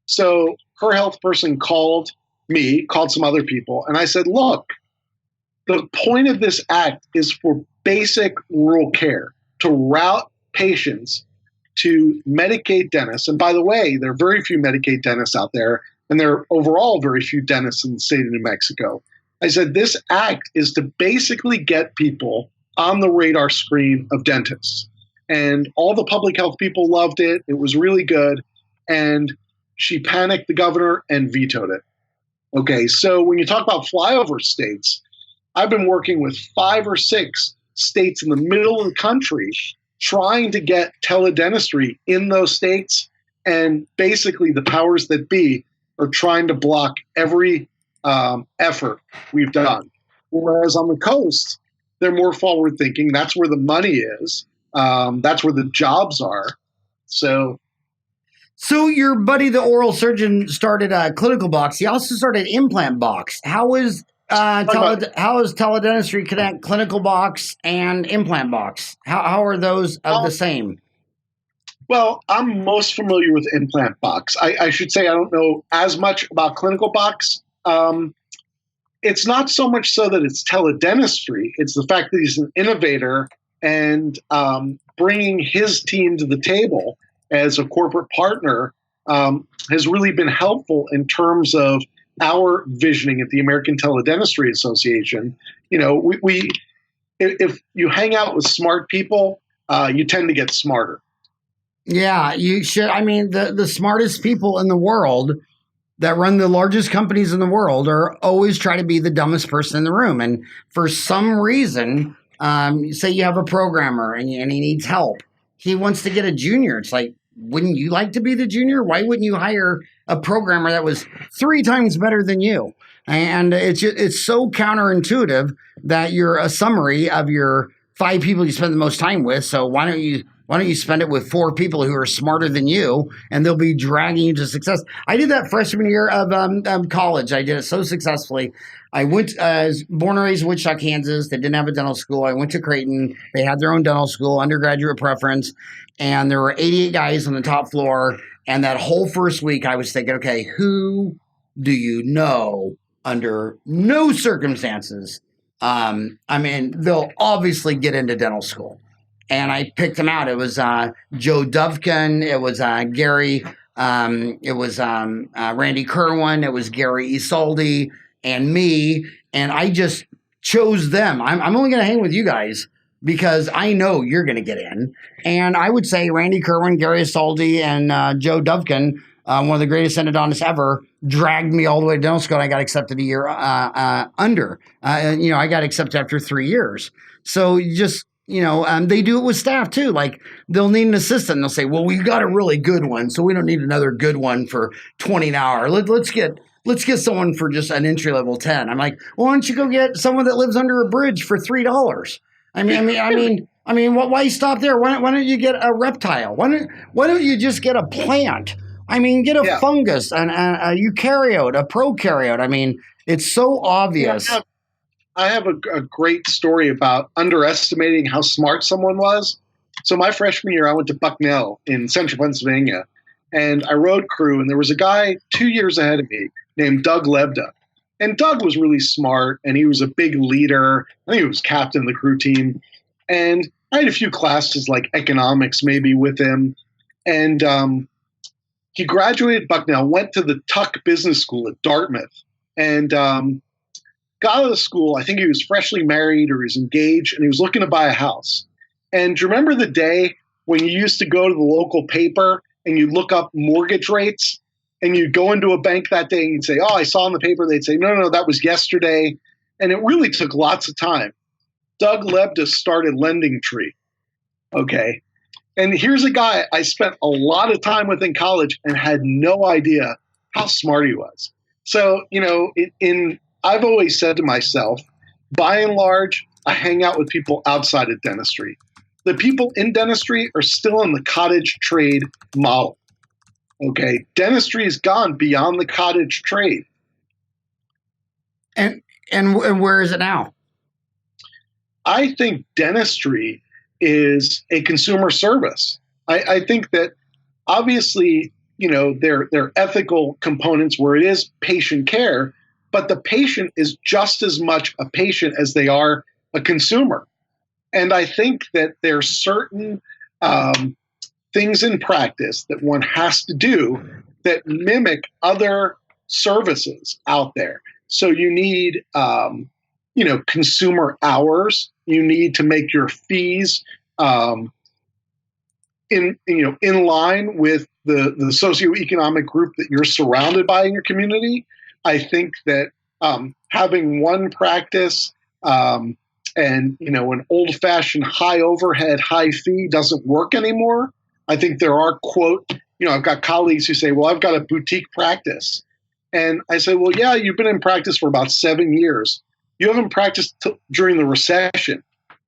So her health person called me, called some other people, and I said, look, the point of this act is for basic rural care, to route patients to Medicaid dentists. And by the way, there are very few Medicaid dentists out there, and there are overall very few dentists in the state of New Mexico. I said, this act is to basically get people on the radar screen of dentists. And all the public health people loved it. It was really good. And she panicked the governor and vetoed it. Okay, so when you talk about flyover states, I've been working with 5 or 6 states in the middle of the country trying to get teledentistry in those states. And basically the powers that be are trying to block every effort we've done. Whereas on the coast, they're more forward thinking. That's where the money is. That's where the jobs are. So your buddy, the oral surgeon, started a clinical box. He also started implant box. How is How is Teledentistry Connect Clinical Box and Implant Box? How are those of the same? Well, I'm most familiar with Implant Box. I should say I don't know as much about Clinical Box. It's not so much so that it's teledentistry. It's the fact that he's an innovator and bringing his team to the table as a corporate partner has really been helpful in terms of our visioning at the American Teledentistry Association. If you hang out with smart people, you tend to get smarter. Yeah, you should. I mean, the smartest people in the world that run the largest companies in the world are always try to be the dumbest person in the room. And for some reason, say you have a programmer and he needs help. He wants to get a junior. It's like, wouldn't you like to be the junior? Why wouldn't you hire a programmer that was 3 times better than you? And it's so counterintuitive that you're a summary of your 5 people you spend the most time with. So why don't you spend it with 4 people who are smarter than you, and they'll be dragging you to success? I did that freshman year of college. I did it so successfully. I went, born and raised in Wichita, Kansas. They didn't have a dental school. I went to Creighton. They had their own dental school, undergraduate preference, and there were 88 guys on the top floor. And that whole first week, I was thinking, okay, who do you know under no circumstances? I mean, they'll obviously get into dental school. And I picked them out. It was Joe Dovkin. It was Gary. It was Randy Kerwin. It was Gary Isolde and me. And I just chose them. I'm only going to hang with you guys because I know you're going to get in. And I would say Randy Kerwin, Gary Isolde, and Joe Dovkin, one of the greatest endodontists ever, dragged me all the way to dental school. And I got accepted a year under. I got accepted after 3 years. So you just... they do it with staff too. Like they'll need an assistant. And they'll say, well, we got a really good one, so we don't need another good one for 20 an hour. Let's get someone for just an entry level 10. I'm like, well, why don't you go get someone that lives under a bridge for $3? I mean, why stop there? Why don't you get a reptile? Why don't you just get a plant? I mean, get a fungus, a eukaryote, a prokaryote. I mean, it's so obvious. Yeah. I have a great story about underestimating how smart someone was. So my freshman year, I went to Bucknell in central Pennsylvania, and I road crew, and there was a guy 2 years ahead of me named Doug Lebda. And Doug was really smart, and he was a big leader. I think he was captain of the crew team. And I had a few classes like economics maybe with him. And he graduated Bucknell, went to the Tuck Business School at Dartmouth, and got out of the school. I think he was freshly married or he was engaged, and he was looking to buy a house. And do you remember the day when you used to go to the local paper and you'd look up mortgage rates, and you'd go into a bank that day and you'd say, oh, I saw in the paper. They'd say, no, that was yesterday. And it really took lots of time. Doug Lebda started Lending Tree. Okay. And here's a guy I spent a lot of time with in college and had no idea how smart he was. So, I've always said to myself, by and large, I hang out with people outside of dentistry. The people in dentistry are still in the cottage trade model. Okay, dentistry has gone beyond the cottage trade. And where is it now? I think dentistry is a consumer service. I think that obviously, there are ethical components where it is patient care, but the patient is just as much a patient as they are a consumer. And I think that there are certain things in practice that one has to do that mimic other services out there. So you need, consumer hours. You need to make your fees in line with the socioeconomic group that you're surrounded by in your community. I think that having one practice and an old-fashioned high overhead, high fee doesn't work anymore. I think there are, quote, I've got colleagues who say, well, I've got a boutique practice. And I say, well, yeah, you've been in practice for about 7 years. You haven't practiced during the recession.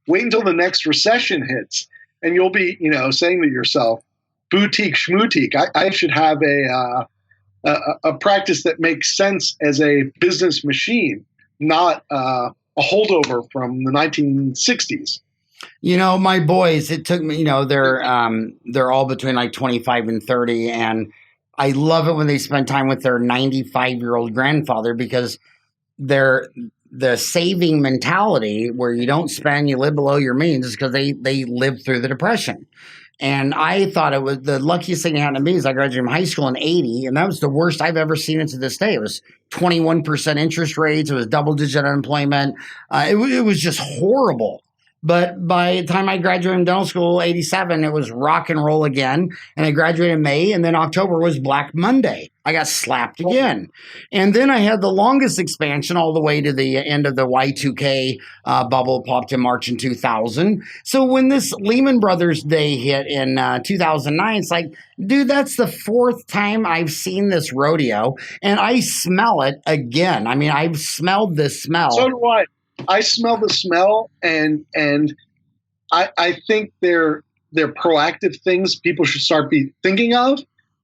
Wait until the next recession hits, and you'll be, saying to yourself, boutique schmootique. I should have a practice that makes sense as a business machine, not a holdover from the 1960s. My boys, it took me, they're all between like 25 and 30. And I love it when they spend time with their 95-year-old grandfather, because the saving mentality where you don't spend, you live below your means, is because they lived through the Depression. And I thought it was the luckiest thing that happened to me is I graduated from high school in 80, and that was the worst I've ever seen it to this day. It was 21% interest rates. It was double-digit unemployment. It was just horrible. But by the time I graduated from dental school, 87, it was rock and roll again. And I graduated in May, and then October was Black Monday. I got slapped again. And then I had the longest expansion all the way to the end of the Y2K bubble, popped in March in 2000. So when this Lehman Brothers day hit in 2009, it's like, dude, that's the fourth time I've seen this rodeo, and I smell it again. I mean, I've smelled this smell. So do I. I smell the smell, and I think they're proactive things people should start be thinking of.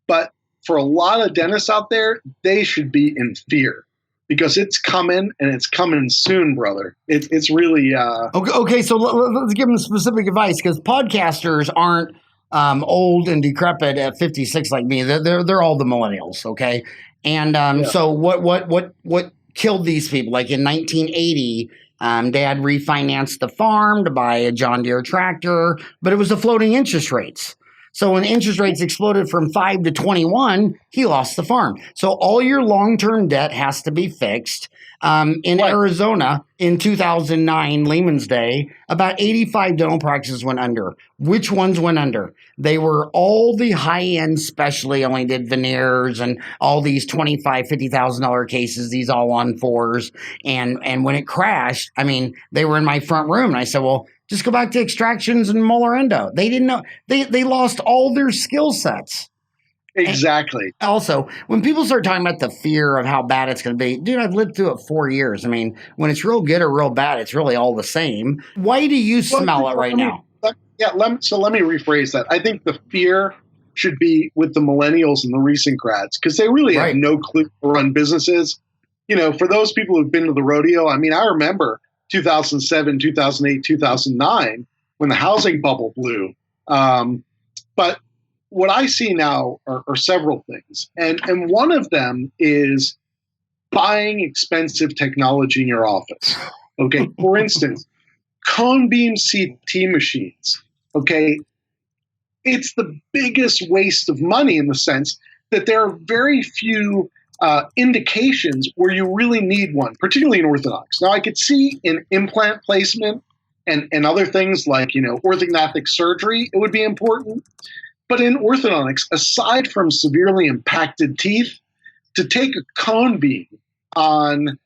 But for a lot of dentists out there, they should be in fear, because it's coming, and it's coming soon, brother. It's really okay. So let's give them specific advice, because podcasters aren't old and decrepit at 56 like me. They're all the millennials, okay? And so what killed these people? Like in 1980. Dad refinanced the farm to buy a John Deere tractor, but it was the floating interest rates. So when interest rates exploded from 5 to 21, he lost the farm. So all your long-term debt has to be fixed. In Arizona, in 2009, Lehman's Day, about 85 dental practices went under. Which ones went under? They were all the high-end specialty, only did veneers and all these $25,000, $50,000 cases, these all on fours. And when it crashed, I mean, they were in my front room, and I said, well, just go back to extractions and molar endo. They didn't know. They lost all their skill sets. Exactly. And also, when people start talking about the fear of how bad it's going to be, dude, I've lived through it 4 years. I mean, when it's real good or real bad, it's really all the same. Why do you smell it right now? So let me rephrase that. I think the fear should be with the millennials and the recent grads, because they really have no clue to run businesses. For those people who've been to the rodeo, I mean, I remember 2007, 2008, 2009, when the housing bubble blew. But what I see now are several things. And one of them is buying expensive technology in your office. Okay. For instance, cone beam CT machines. Okay. It's the biggest waste of money, in the sense that there are very few indications where you really need one, particularly in orthodontics. Now, I could see in implant placement and other things like, orthognathic surgery, it would be important. But in orthodontics, aside from severely impacted teeth, to take a cone beam on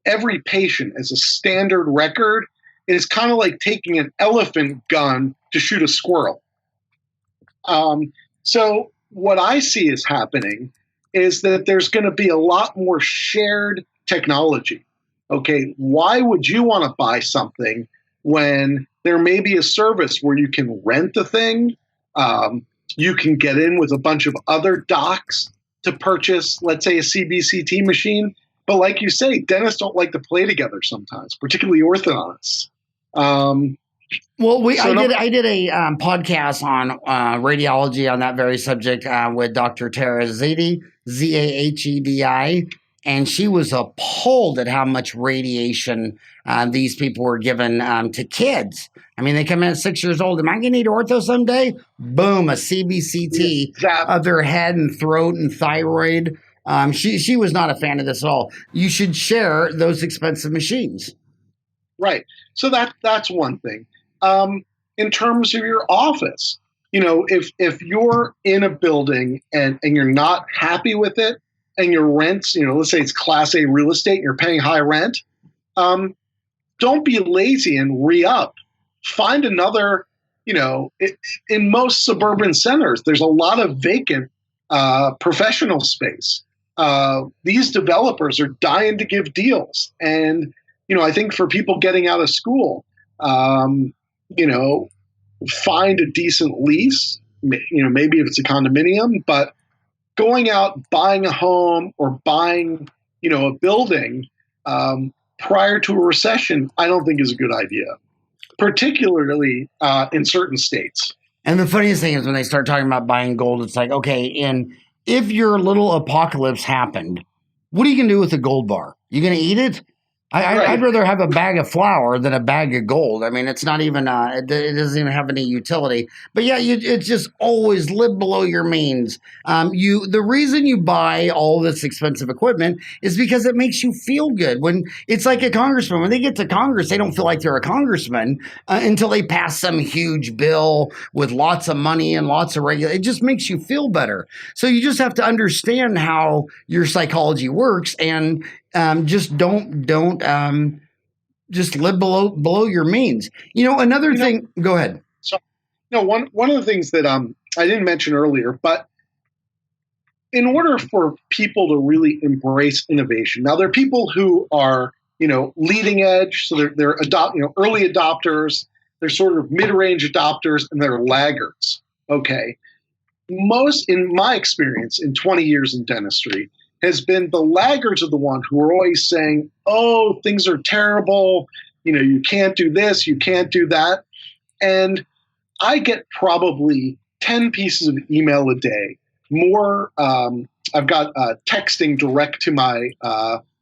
every patient as a standard record is kind of like taking an elephant gun to shoot a squirrel. So what I see is happening is that there's going to be a lot more shared technology. Okay, why would you want to buy something when there may be a service where you can rent the thing? You can get in with a bunch of other docs to purchase, let's say, a CBCT machine. But like you say, dentists don't like to play together sometimes, particularly orthodontists. I did a podcast on radiology on that very subject with Dr. Tara Zahedi, Zahedi, and she was appalled at how much radiation these people were given to kids. I mean, they come in at 6 years old. Am I going to need ortho someday? Boom, a CBCT of their head and throat and thyroid. She was not a fan of this at all. You should share those expensive machines. Right. So that's one thing. In terms of your office, if you're in a building and you're not happy with it, and your rents, let's say it's Class A real estate and you're paying high rent, don't be lazy and re-up. Find another, in most suburban centers, there's a lot of vacant professional space. These developers are dying to give deals. And, I think for people getting out of school, find a decent lease, maybe if it's a condominium, but going out, buying a home or buying, a building prior to a recession, I don't think is a good idea, particularly in certain states. And the funniest thing is when they start talking about buying gold, it's like, okay, and if your little apocalypse happened, what are you going to do with the gold bar? You going to eat it? I'd rather have a bag of flour than a bag of gold. I mean, it's not even, it doesn't even have any utility. But yeah, it's just always live below your means. The reason you buy all this expensive equipment is because it makes you feel good. When it's like a congressman, when they get to Congress, they don't feel like they're a congressman until they pass some huge bill with lots of money and lots of regulation. It just makes you feel better. So you just have to understand how your psychology works and just don't just live below your means. Another thing. Go ahead. So, one of the things that I didn't mention earlier, but in order for people to really embrace innovation, now there are people who are leading edge, so they're early adopters, they're sort of mid-range adopters, and they're laggards. Okay, in my experience in 20 years in dentistry, has been the laggards are the one who are always saying, oh, things are terrible. You can't do this, you can't do that. And I get probably 10 pieces of email a day. More, I've got texting direct to my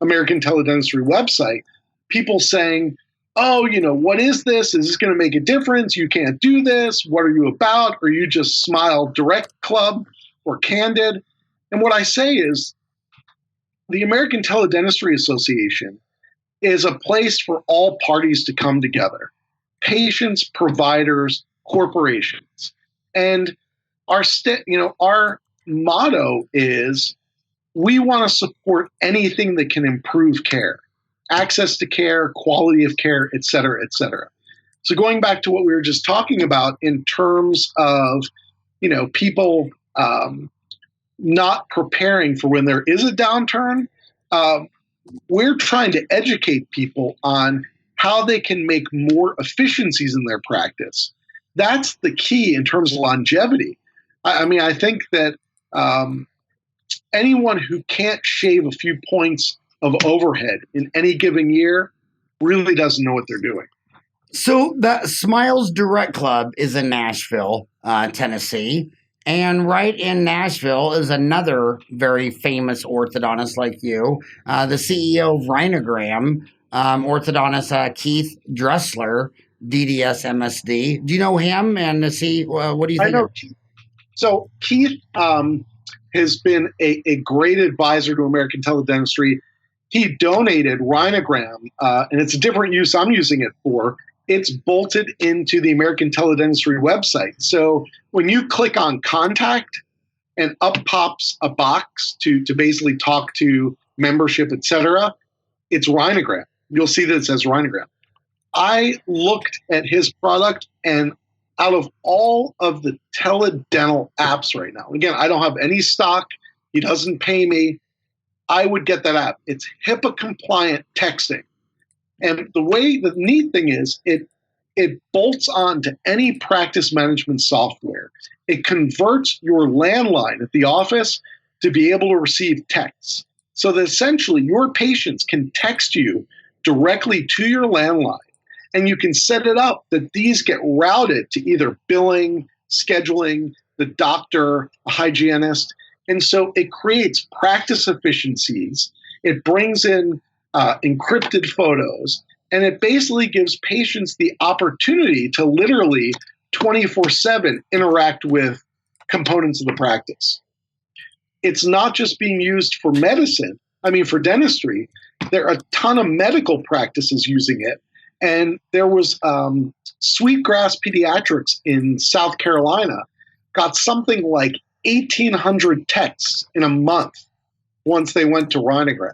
American Teledentistry website, people saying, oh, what is this? Is this going to make a difference? You can't do this. What are you about? Or you just Smile Direct Club or Candid? And what I say is, the American Teledentistry Association is a place for all parties to come together, patients, providers, corporations. And our motto is we want to support anything that can improve care, access to care, quality of care, et cetera, et cetera. So going back to what we were just talking about in terms of, people not preparing for when there is a downturn, we're trying to educate people on how they can make more efficiencies in their practice. That's the key in terms of longevity. I think that anyone who can't shave a few points of overhead in any given year really doesn't know what they're doing. So that Smiles Direct Club is in Nashville, Tennessee. And right in Nashville is another very famous orthodontist like you, the CEO of Rhinogram, orthodontist Keith Dressler, DDS MSD. Do you know him? And what do you think? I know Keith. So Keith has been a great advisor to American Teledentistry. He donated Rhinogram, and it's a different use I'm using it for. It's bolted into the American Teledentistry website. So when you click on contact and up pops a box to basically talk to membership, et cetera, it's Rhinogram. You'll see that it says Rhinogram. I looked at his product, and out of all of the teledental apps right now, again, I don't have any stock. He doesn't pay me. I would get that app. It's HIPAA compliant texting. And the neat thing is it bolts on to any practice management software. It converts your landline at the office to be able to receive texts. So that essentially your patients can text you directly to your landline, and you can set it up that these get routed to either billing, scheduling, the doctor, a hygienist. And so it creates practice efficiencies. It brings in encrypted photos, and it basically gives patients the opportunity to literally 24/7 interact with components of the practice. It's not just being used for medicine. For dentistry, there are a ton of medical practices using it. And there was Sweetgrass Pediatrics in South Carolina got something like 1,800 texts in a month once they went to Rhinogram.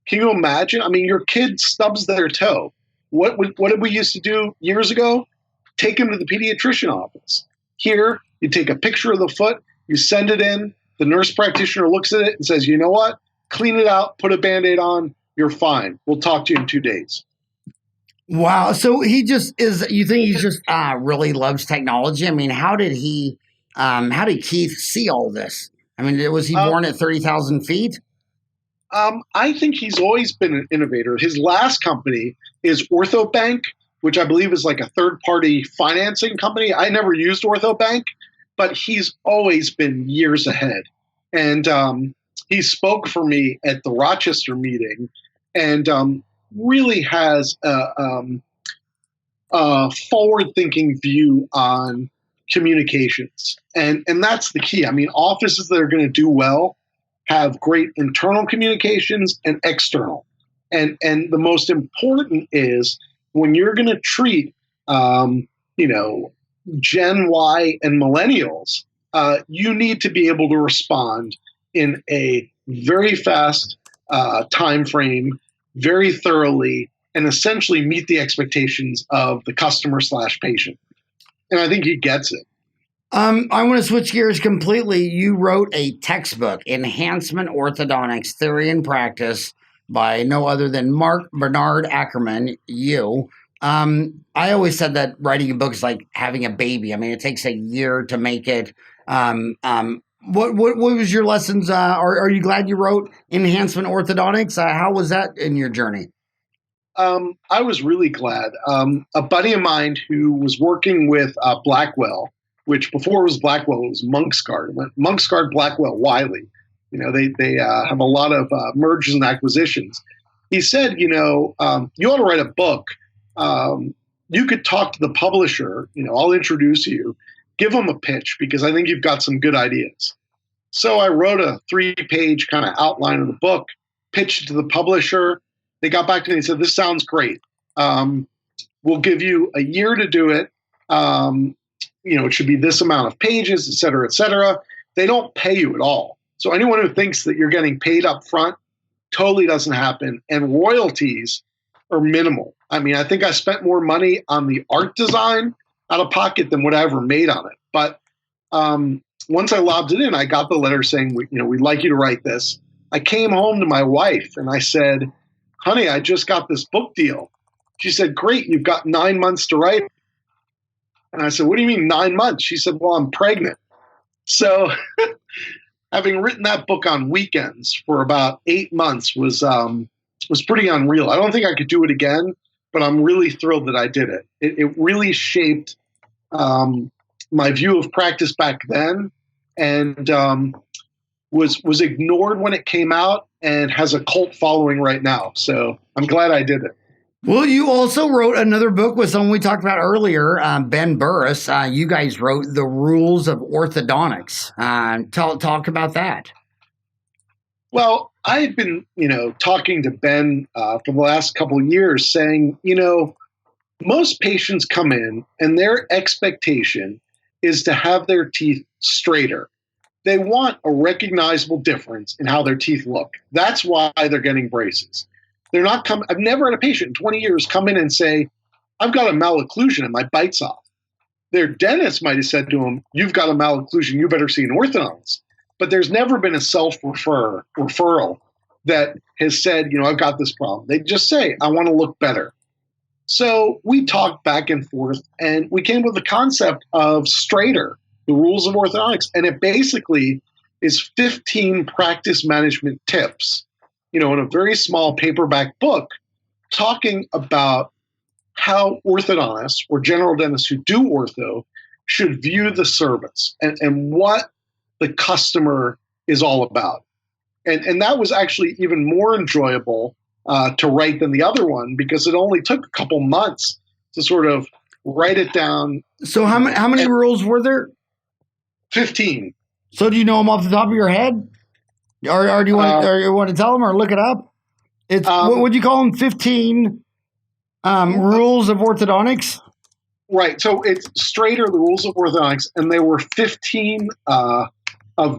Can you imagine? Your kid stubs their toe. What did we used to do years ago? Take him to the pediatrician office. Here, you take a picture of the foot, you send it in, the nurse practitioner looks at it and says, you know what? Clean it out, put a Band-Aid on, you're fine. We'll talk to you in 2 days. Wow. So he just is, you think he just really loves technology? How did Keith see all this? Was he born at 30,000 feet? I think he's always been an innovator. His last company is OrthoBank, which I believe is like a third-party financing company. I never used OrthoBank, but he's always been years ahead. And he spoke for me at the Rochester meeting and really has a forward-thinking view on communications. And that's the key. I mean, offices that are going to do well have great internal communications and external. And the most important is when you're going to treat, Gen Y and millennials, you need to be able to respond in a very fast time frame, very thoroughly, and essentially meet the expectations of the customer/patient. And I think he gets it. I want to switch gears completely. You wrote a textbook, Enhancement Orthodontics, Theory and Practice, by no other than Marc Bernard Ackerman, you. I always said that writing a book is like having a baby. I mean, it takes a year to make it. What was your lessons? Are you glad you wrote Enhancement Orthodontics? How was that in your journey? I was really glad. A buddy of mine who was working with Blackwell, which before it was Blackwell, it was Monksguard. Monksguard, Blackwell-Wiley. They have a lot of mergers and acquisitions. He said, you ought to write a book. You could talk to the publisher. I'll introduce you. Give them a pitch because I think you've got some good ideas. So I wrote a 3-page kind of outline of the book, pitched it to the publisher. They got back to me and said, this sounds great. We'll give you a year to do it. It should be this amount of pages, et cetera, et cetera. They don't pay you at all. So anyone who thinks that you're getting paid up front, totally doesn't happen. And royalties are minimal. I mean, I think I spent more money on the art design out of pocket than what I ever made on it. But once I lobbed it in, I got the letter saying, we'd like you to write this. I came home to my wife and I said, honey, I just got this book deal. She said, great, you've got 9 months to write. And I said, what do you mean 9 months? She said, well, I'm pregnant. So having written that book on weekends for about 8 months was pretty unreal. I don't think I could do it again, but I'm really thrilled that I did it. It really shaped my view of practice back then and was ignored when it came out and has a cult following right now. So I'm glad I did it. Well, you also wrote another book with someone we talked about earlier, Ben Burris. You guys wrote The Rules of Orthodontics. Talk about that. Well, I had been, talking to Ben for the last couple of years saying, most patients come in and their expectation is to have their teeth straighter. They want a recognizable difference in how their teeth look. That's why they're getting braces. They're not I've never had a patient in 20 years come in and say, I've got a malocclusion and my bite's off. Their dentist might have said to them, you've got a malocclusion, you better see an orthodontist. But there's never been a self-referral that has said, I've got this problem. They just say, I want to look better. So we talked back and forth and we came with the concept of Straighter, the Rules of Orthodontics. And it basically is 15 practice management tips, in a very small paperback book, talking about how orthodontists or general dentists who do ortho should view the service and what the customer is all about. And that was actually even more enjoyable to write than the other one because it only took a couple months to sort of write it down. So how many rules were there? 15. So do you know them off the top of your head? Or do you want to tell them or look it up? It's what would you call them? 15 rules of orthodontics. Right. So it's Straighter, the Rules of Orthodontics, and there were 15 of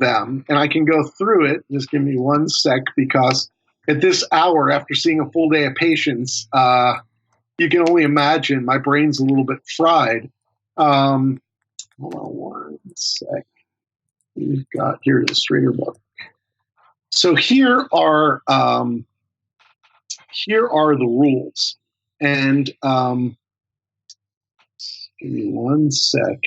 them, and I can go through it. Just give me 1 sec, because at this hour, after seeing a full day of patients, you can only imagine my brain's a little bit fried. Hold on 1 sec. We've got here the Straighter book. So here are the rules, and give me 1 sec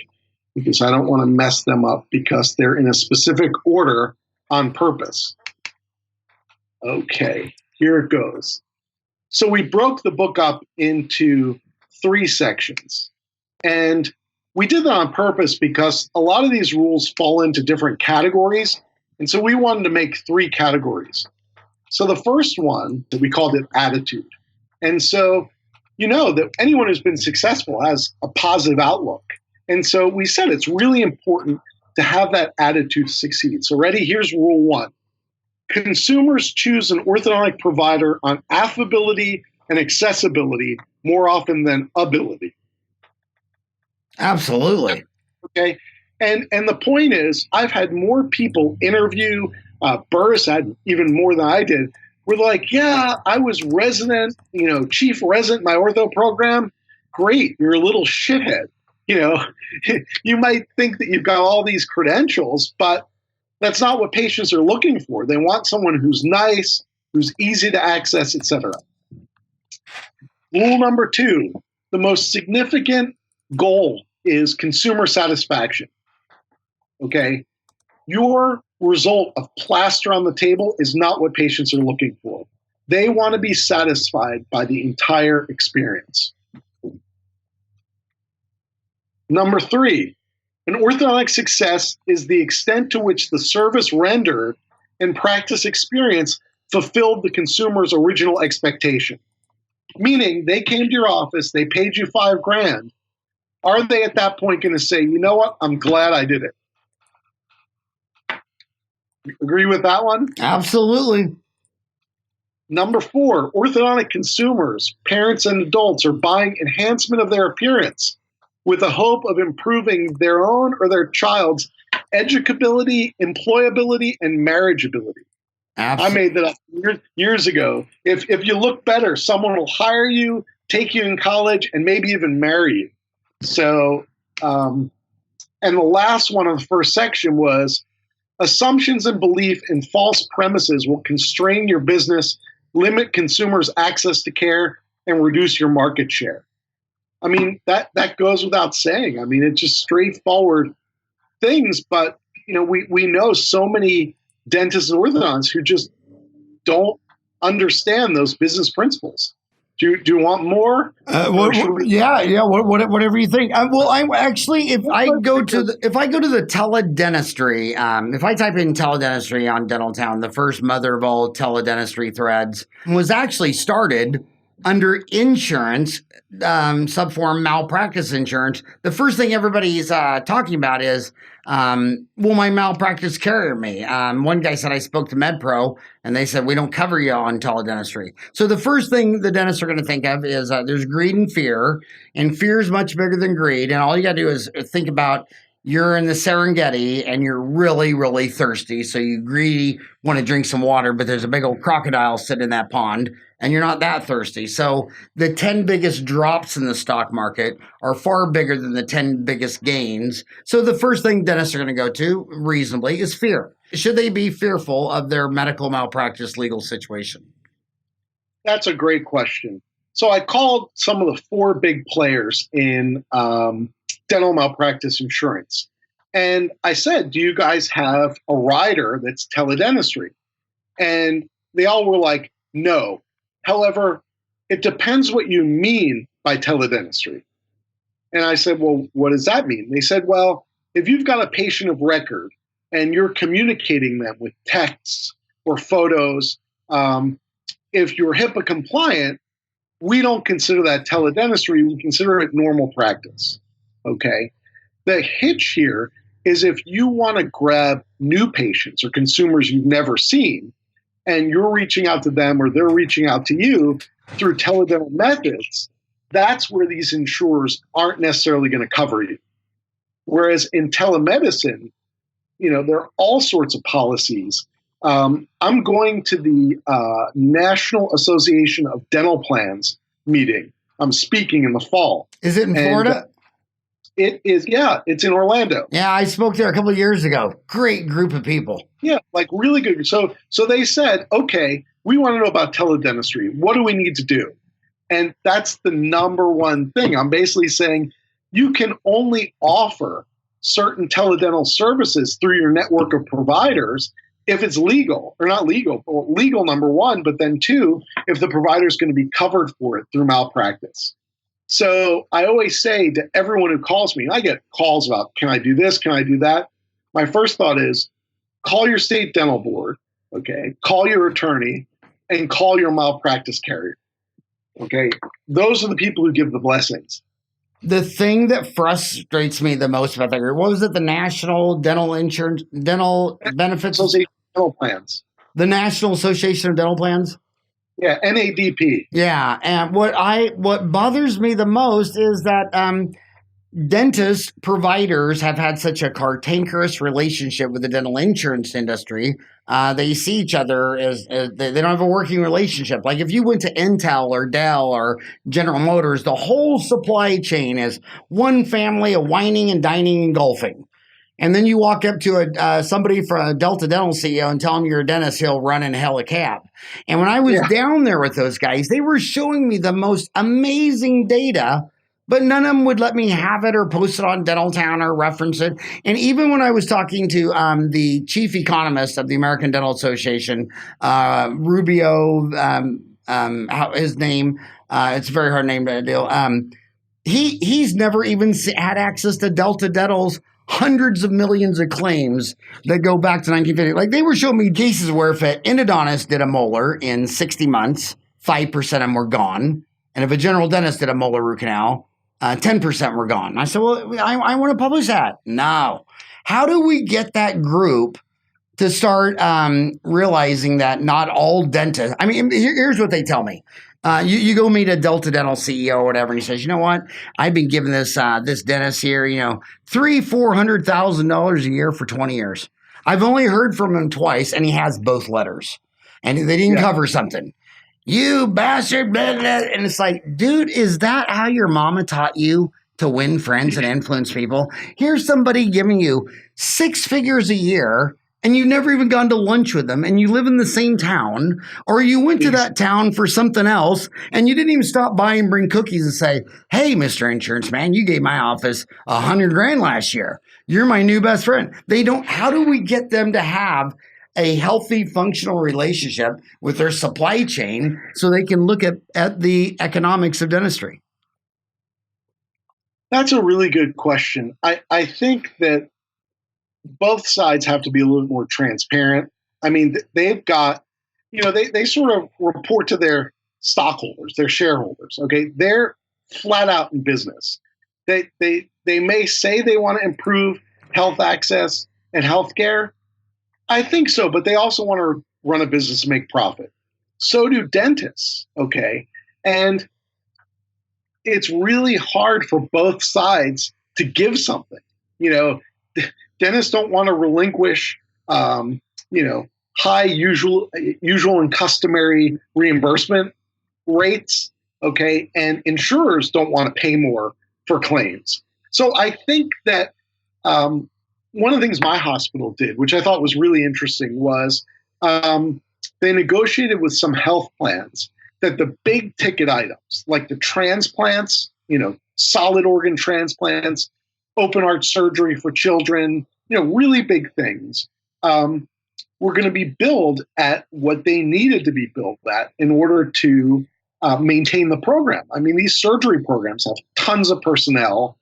because I don't want to mess them up because they're in a specific order on purpose. Okay, here it goes. So we broke the book up into 3 sections. And we did that on purpose because a lot of these rules fall into different categories. And so we wanted to make 3 categories. So the first one, we called it attitude. And so you know that anyone who's been successful has a positive outlook. And so we said it's really important to have that attitude succeed. So ready? Here's rule 1. Consumers choose an orthodontic provider on affability and accessibility more often than ability. Absolutely. Okay. And the point is, I've had more people interview. Burris had even more than I did. We're like, yeah, I was resident, chief resident in my ortho program. Great. You're a little shithead. You might think that you've got all these credentials, but that's not what patients are looking for. They want someone who's nice, who's easy to access, etc. Rule number 2, the most significant goal is consumer satisfaction. Okay? Your result of plaster on the table is not what patients are looking for. They want to be satisfied by the entire experience. Number 3, an orthodontic success is the extent to which the service rendered and practice experience fulfilled the consumer's original expectation. Meaning they came to your office, they paid you $5,000. Are they at that point going to say, you know what, I'm glad I did it? Agree with that one? Absolutely. Number 4, orthodontic consumers, parents and adults, are buying enhancement of their appearance with the hope of improving their own or their child's educability, employability, and marriageability. Absolutely. I made that up years ago. If you look better, someone will hire you, take you in college, and maybe even marry you. So, and the last one of the first section was assumptions and belief in false premises will constrain your business, limit consumers' access to care, and reduce your market share. I mean, that goes without saying. I mean, it's just straightforward things, but we know so many dentists and orthodontists who just don't understand those business principles. Do you want more? Whatever you think. Well, I actually, if I go to the teledentistry, if I type in teledentistry on Dental Town, the first mother of all teledentistry threads was actually started under insurance, subform malpractice insurance. The first thing everybody's talking about is, will my malpractice carry me? One guy said, I spoke to MedPro, and they said, we don't cover you on teledentistry. So the first thing the dentists are going to think of is there's greed and fear is much bigger than greed. And all you got to do is think about you're in the Serengeti and you're really, really thirsty. So you greedy, want to drink some water, but there's a big old crocodile sitting in that pond and you're not that thirsty. So the 10 biggest drops in the stock market are far bigger than the 10 biggest gains. So the first thing dentists are going to go to reasonably is fear. Should they be fearful of their medical malpractice legal situation? That's a great question. So I called some of the 4 big players in dental malpractice insurance. And I said, do you guys have a rider that's teledentistry? And they all were like, no. However, it depends what you mean by teledentistry. And I said, well, what does that mean? They said, well, if you've got a patient of record and you're communicating them with texts or photos, if you're HIPAA compliant, we don't consider that teledentistry. We consider it normal practice. Okay. The hitch here is if you want to grab new patients or consumers you've never seen, and you're reaching out to them or they're reaching out to you through teledental methods, that's where these insurers aren't necessarily going to cover you. Whereas in telemedicine, there are all sorts of policies. I'm going to the National Association of Dental Plans meeting. I'm speaking in the fall. Is it in Florida? It is, yeah, it's in Orlando. Yeah, I spoke there a couple of years ago. Great group of people. Yeah, like really good. So they said, okay, we want to know about teledentistry. What do we need to do? And that's the number one thing. I'm basically saying you can only offer certain teledental services through your network of providers if it's legal, or not legal, well, legal, number one, but then two, if the provider is going to be covered for it through malpractice. So I always say to everyone who calls me, I get calls about, can I do this? Can I do that? My first thought is call your state dental board, okay? Call your attorney and call your malpractice carrier, okay? Those are the people who give the blessings. The thing that frustrates me the most about that group, what was it? The National Dental Insurance, Dental Benefits? Association of Dental Plans. The National Association of Dental Plans? Yeah, NADP. Yeah, and what bothers me the most is that dentist providers have had such a cantankerous relationship with the dental insurance industry. They see each other as they don't have a working relationship. Like if you went to Intel or Dell or General Motors, the whole supply chain is one family of whining and dining and golfing. And then you walk up to somebody from a Delta Dental CEO and tell him you're a dentist, he'll run and hail a cab. And when I was down there with those guys, they were showing me the most amazing data, but none of them would let me have it or post it on Dental Town or reference it. And even when I was talking to the chief economist of the American Dental Association, Rubio, his name, it's a very hard name to deal. He's never even had access to Delta Dental's hundreds of millions of claims that go back to 1950. Like they were showing me cases where if an endodontist did a molar in 60 months, 5% of them were gone. And if a general dentist did a molar root canal, 10% were gone. And I said, well, I want to publish that. No. How do we get that group to start realizing that not all dentists, I mean, here's what they tell me. You go meet a Delta Dental CEO or whatever, and he says, you know what? I've been giving this dentist here, $300,000-$400,000 a year for 20 years. I've only heard from him twice, and he has both letters, and they didn't cover something. You bastard, blah, blah. And it's like, dude, is that how your mama taught you to win friends and influence people? Here's somebody giving you 6 figures a year, and you've never even gone to lunch with them, and you live in the same town, or you went to that town for something else, and you didn't even stop by and bring cookies and say, hey, Mr. Insurance Man, you gave my office $100,000 last year. You're my new best friend. They don't. How do we get them to have a healthy, functional relationship with their supply chain so they can look at the economics of dentistry? That's a really good question. I think that both sides have to be a little more transparent. I mean, they've got, they sort of report to their stockholders, their shareholders. Okay, they're flat out in business. They may say they want to improve health access and healthcare. I think so, but they also want to run a business and make profit. So do dentists. Okay, and it's really hard for both sides to give something. Dentists don't want to relinquish, high usual and customary reimbursement rates, okay? And insurers don't want to pay more for claims. So I think that one of the things my hospital did, which I thought was really interesting, was they negotiated with some health plans that the big ticket items, like the transplants, solid organ transplants, open heart surgery for children, really big things, were going to be billed at what they needed to be billed at in order to maintain the program. I mean, these surgery programs have tons of personnel.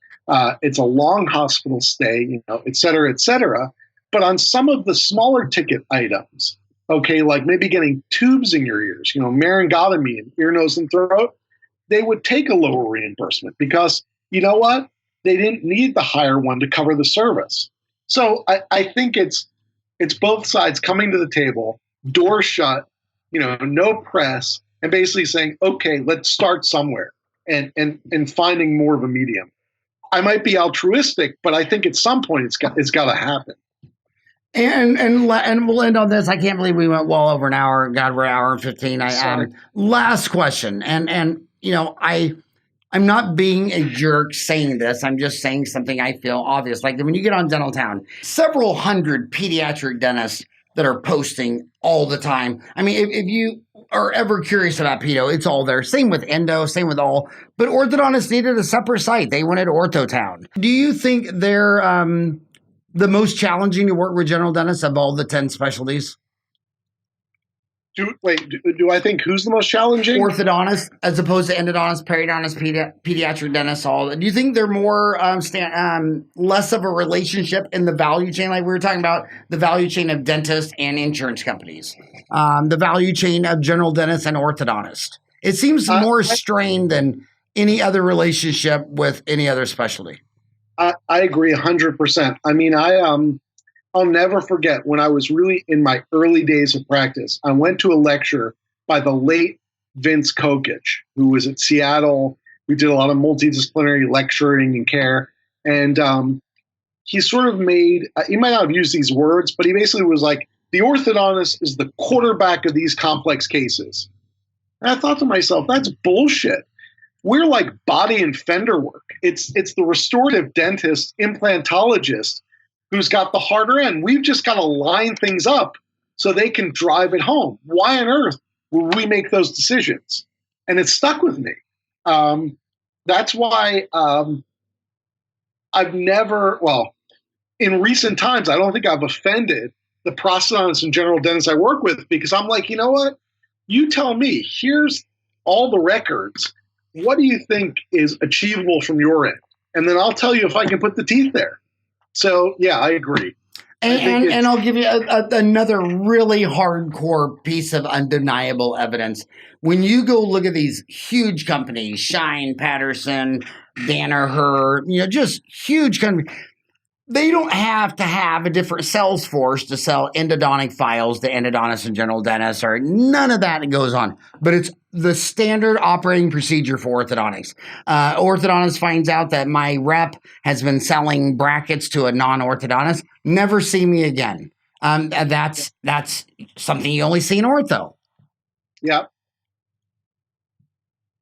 It's a long hospital stay, et cetera, et cetera. But on some of the smaller ticket items, okay, like maybe getting tubes in your ears, maryngotomy in ear, nose, and throat, they would take a lower reimbursement because, you know what? They didn't need the higher one to cover the service. So I think it's both sides coming to the table, door shut, no press, and basically saying, okay, let's start somewhere and finding more of a medium. I might be altruistic, but I think at some point it's got to happen. And we'll end on this. I can't believe we went well over an hour. God, we're an hour and 15. Last question. I'm not being a jerk saying this. I'm just saying something I feel obvious. Like when you get on Dental Town, several hundred pediatric dentists that are posting all the time. I mean, if you are ever curious about pedo, it's all there. Same with endo, same with all. But orthodontists needed a separate site. They wanted OrthoTown. Do you think they're the most challenging to work with general dentists of all the 10 specialties? Do I think who's the most challenging? Orthodontist as opposed to endodontist, periodontist, pediatric dentists, all. Do you think they're more less of a relationship in the value chain, like we were talking about, the value chain of dentists and insurance companies, the value chain of general dentists and orthodontists? It seems more strained than any other relationship with any other specialty. I agree 100%. I mean, I'll never forget when I was really in my early days of practice, I went to a lecture by the late Vince Kokich, who was at Seattle. We did a lot of multidisciplinary lecturing and care. And he sort of made, he might not have used these words, but he basically was like, the orthodontist is the quarterback of these complex cases. And I thought to myself, that's bullshit. We're like body and fender work. It's the restorative dentist, implantologist who's got the harder end. We've just got to line things up so they can drive it home. Why on earth would we make those decisions? And it stuck with me. That's why I've never, in recent times, I don't think I've offended the prosthodontists and general dentists I work with, because I'm like, you know what? You tell me, here's all the records. What do you think is achievable from your end? And then I'll tell you if I can put the teeth there. So, yeah, I agree. And I'll give you another really hardcore piece of undeniable evidence. When you go look at these huge companies, Shine, Patterson, Danaher, just huge companies, they don't have to have a different sales force to sell endodontic files to endodontists and general dentists, or none of that goes on. But it's the standard operating procedure for orthodontics. Orthodontist finds out that my rep has been selling brackets to a non-orthodontist. Never see me again. That's something you only see in ortho. Yeah,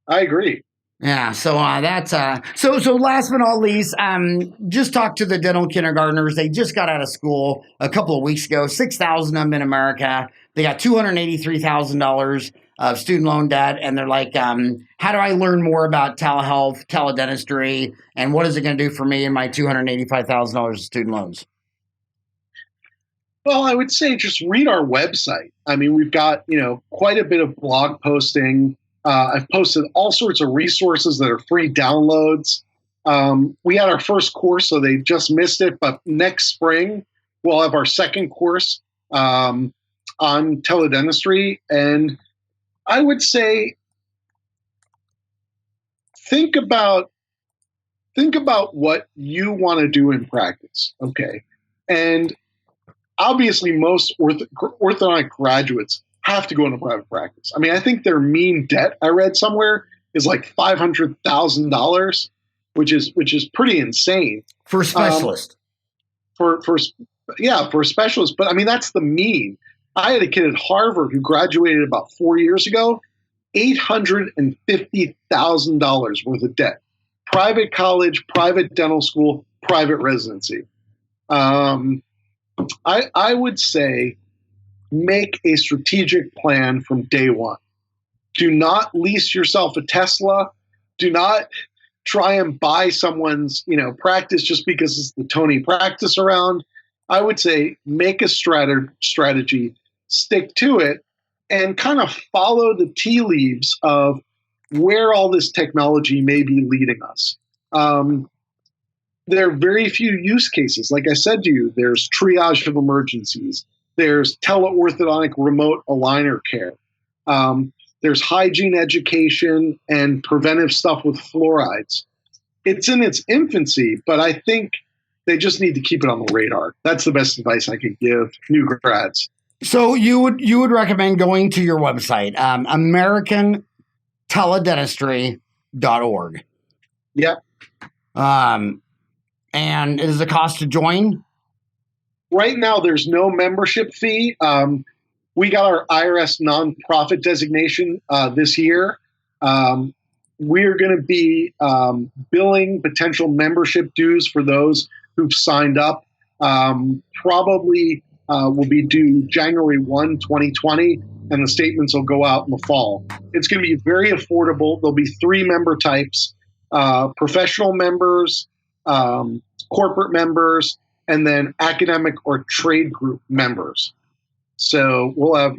I agree. Yeah, so that's so last but not least, just talk to the dental kindergartners. They just got out of school a couple of weeks ago, 6,000 of them in America. They got $283,000 of student loan debt, and they're like, how do I learn more about telehealth, teledentistry, and what is it going to do for me and my $285,000 of student loans? Well, I would say just read our website. I mean, we've got, quite a bit of blog posting. I've posted all sorts of resources that are free downloads. We had our first course, so they just missed it. But next spring, we'll have our second course on teledentistry. And I would say think about what you want to do in practice, okay? And obviously, most orthodontic graduates have to go into private practice. I mean, I think their mean debt, I read somewhere, is like $500,000, which is pretty insane for a specialist. For a specialist. But I mean, that's the mean. I had a kid at Harvard who graduated about 4 years ago, $850,000 worth of debt. Private college, private dental school, private residency. I would say, make a strategic plan from day one. Do not lease yourself a Tesla. Do not try and buy someone's, practice just because it's the Tony practice around. I would say make a strategy, stick to it, and kind of follow the tea leaves of where all this technology may be leading us. There are very few use cases. Like I said to you, there's triage of emergencies. There's teleorthodontic remote aligner care. There's hygiene education and preventive stuff with fluorides. It's in its infancy, but I think they just need to keep it on the radar. That's the best advice I could give new grads. So you would recommend going to your website, American Teledentistry.org. Yep. And is the cost to join? Right now, there's no membership fee. We got our IRS nonprofit designation this year. We're going to be billing potential membership dues for those who've signed up. Probably will be due January 1, 2020, and the statements will go out in the fall. It's going to be very affordable. There'll be 3 member types, professional members, corporate members, and then academic or trade group members. So we'll have,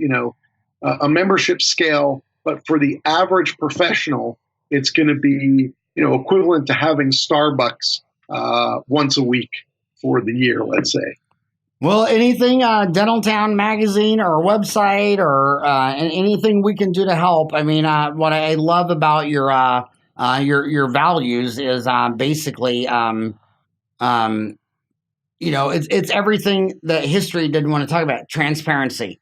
a membership scale, but for the average professional, it's going to be, equivalent to having Starbucks once a week for the year, let's say. Well, anything Dental Town magazine or website or anything we can do to help. I mean, what I love about your values is basically, it's everything that history didn't want to talk about: transparency,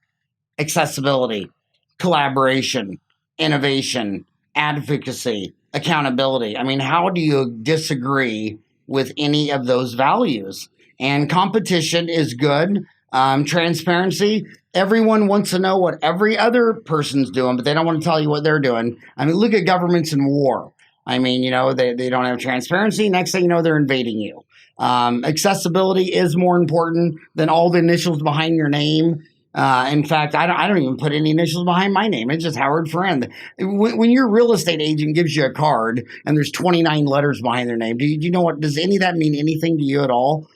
accessibility, collaboration, innovation, advocacy, accountability. I mean, how do you disagree with any of those values? And competition is good. Transparency, everyone wants to know what every other person's doing, but they don't want to tell you what they're doing. I mean, look at governments in war. I mean, they don't have transparency. Next thing you know, they're invading you. Accessibility is more important than all the initials behind your name. In fact, I don't even put any initials behind my name. It's just Howard Farran. When your real estate agent gives you a card and there's 29 letters behind their name, do you know what? Does any of that mean anything to you at all?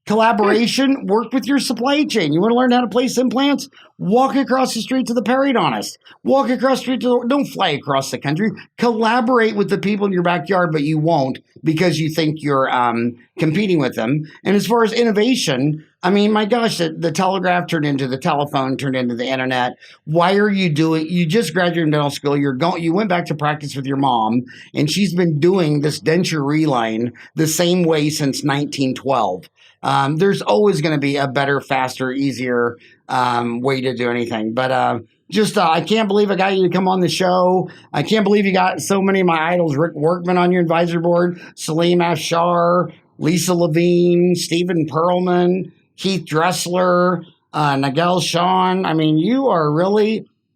Collaboration, work with your supply chain. You want to learn how to place implants? Walk across the street to the periodontist. Walk across the street don't fly across the country. Collaborate with the people in your backyard, but you won't because you think you're competing with them. And as far as innovation, I mean, my gosh, the telegraph turned into the telephone, turned into the internet. Why are you you just graduated from dental school, you went back to practice with your mom, and she's been doing this denture reline the same way since 1912. There's always going to be a better, faster, easier way to do anything. But I can't believe I got you to come on the show. I can't believe you got so many of my idols: Rick Workman on your advisory board, Salim Afshar, Lisa Levine, Stephen Perlman, Keith Dressler, Nigel Sean. I mean,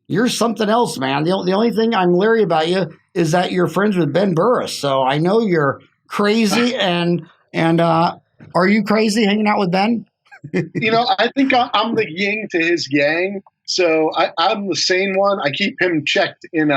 you're something else, man. The only thing I'm leery about you is that you're friends with Ben Burris. So I know you're crazy and are you crazy hanging out with Ben? I think I'm the yin to his yang. So I'm the sane one. I keep him checked in,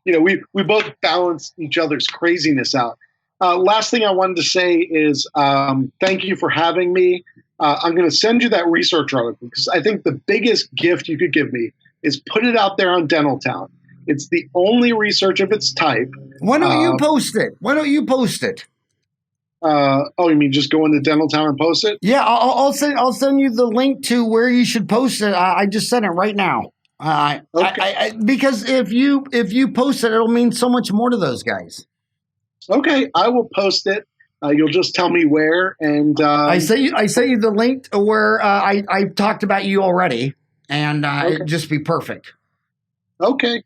we both balance each other's craziness out. Last thing I wanted to say is thank you for having me. I'm going to send you that research article because I think the biggest gift you could give me is put it out there on Dental Town. It's the only research of its type. Why don't you post it? You mean just go into Dental Town and post it? Yeah, I'll send you the link to where you should post it. I just sent it right now. Okay. Because if you post it, it'll mean so much more to those guys. Okay, I will post it. You'll just tell me where, and I sent you the link to where I talked about you already, and it'd just be perfect. Okay.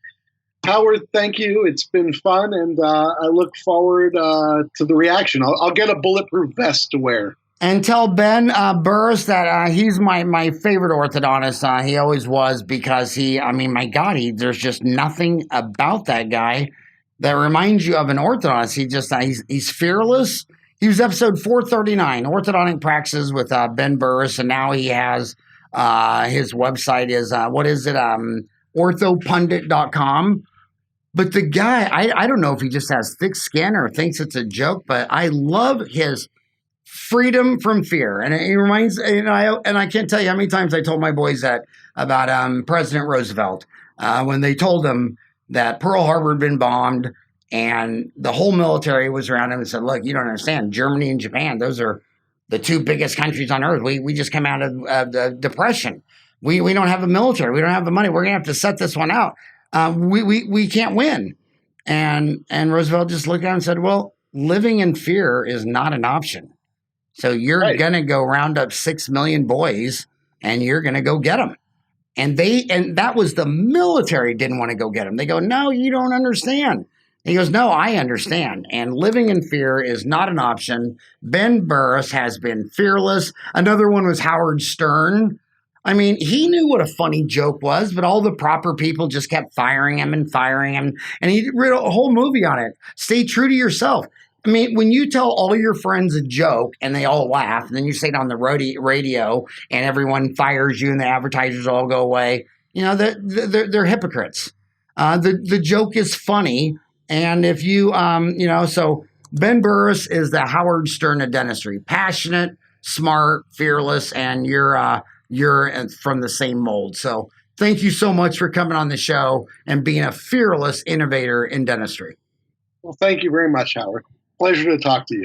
Howard, thank you. It's been fun, and I look forward to the reaction. I'll get a bulletproof vest to wear. And tell Ben Burris that he's my favorite orthodontist. He always was because my God, there's just nothing about that guy that reminds you of an orthodontist. He's fearless. He was episode 439, Orthodontic Practices with Ben Burris, and now he has his website is, orthopundit.com. But the guy, I don't know if he just has thick skin or thinks it's a joke, but I love his freedom from fear. And it reminds, and I can't tell you how many times I told my boys that about President Roosevelt when they told him that Pearl Harbor had been bombed and the whole military was around him and said, look, you don't understand. Germany and Japan, those are the two biggest countries on earth. We just came out of the Depression. We don't have a military. We don't have the money. We're going to have to set this one out. We can't win. And Roosevelt just looked at him and said, well, living in fear is not an option. So you're going to go round up 6 million boys and you're going to go get them. And that was the military didn't want to go get them. They go, no, you don't understand. And he goes, no, I understand. And living in fear is not an option. Ben Burris has been fearless. Another one was Howard Stern. I mean, he knew what a funny joke was, but all the proper people just kept firing him. And he wrote a whole movie on it. Stay true to yourself. I mean, when you tell all your friends a joke and they all laugh, and then you say it on the radio and everyone fires you and the advertisers all go away, they're hypocrites. The joke is funny. And if you, so Ben Burris is the Howard Stern of dentistry. Passionate, smart, fearless, and you're from the same mold. So thank you so much for coming on the show and being a fearless innovator in dentistry. Well, thank you very much, Howard. Pleasure to talk to you.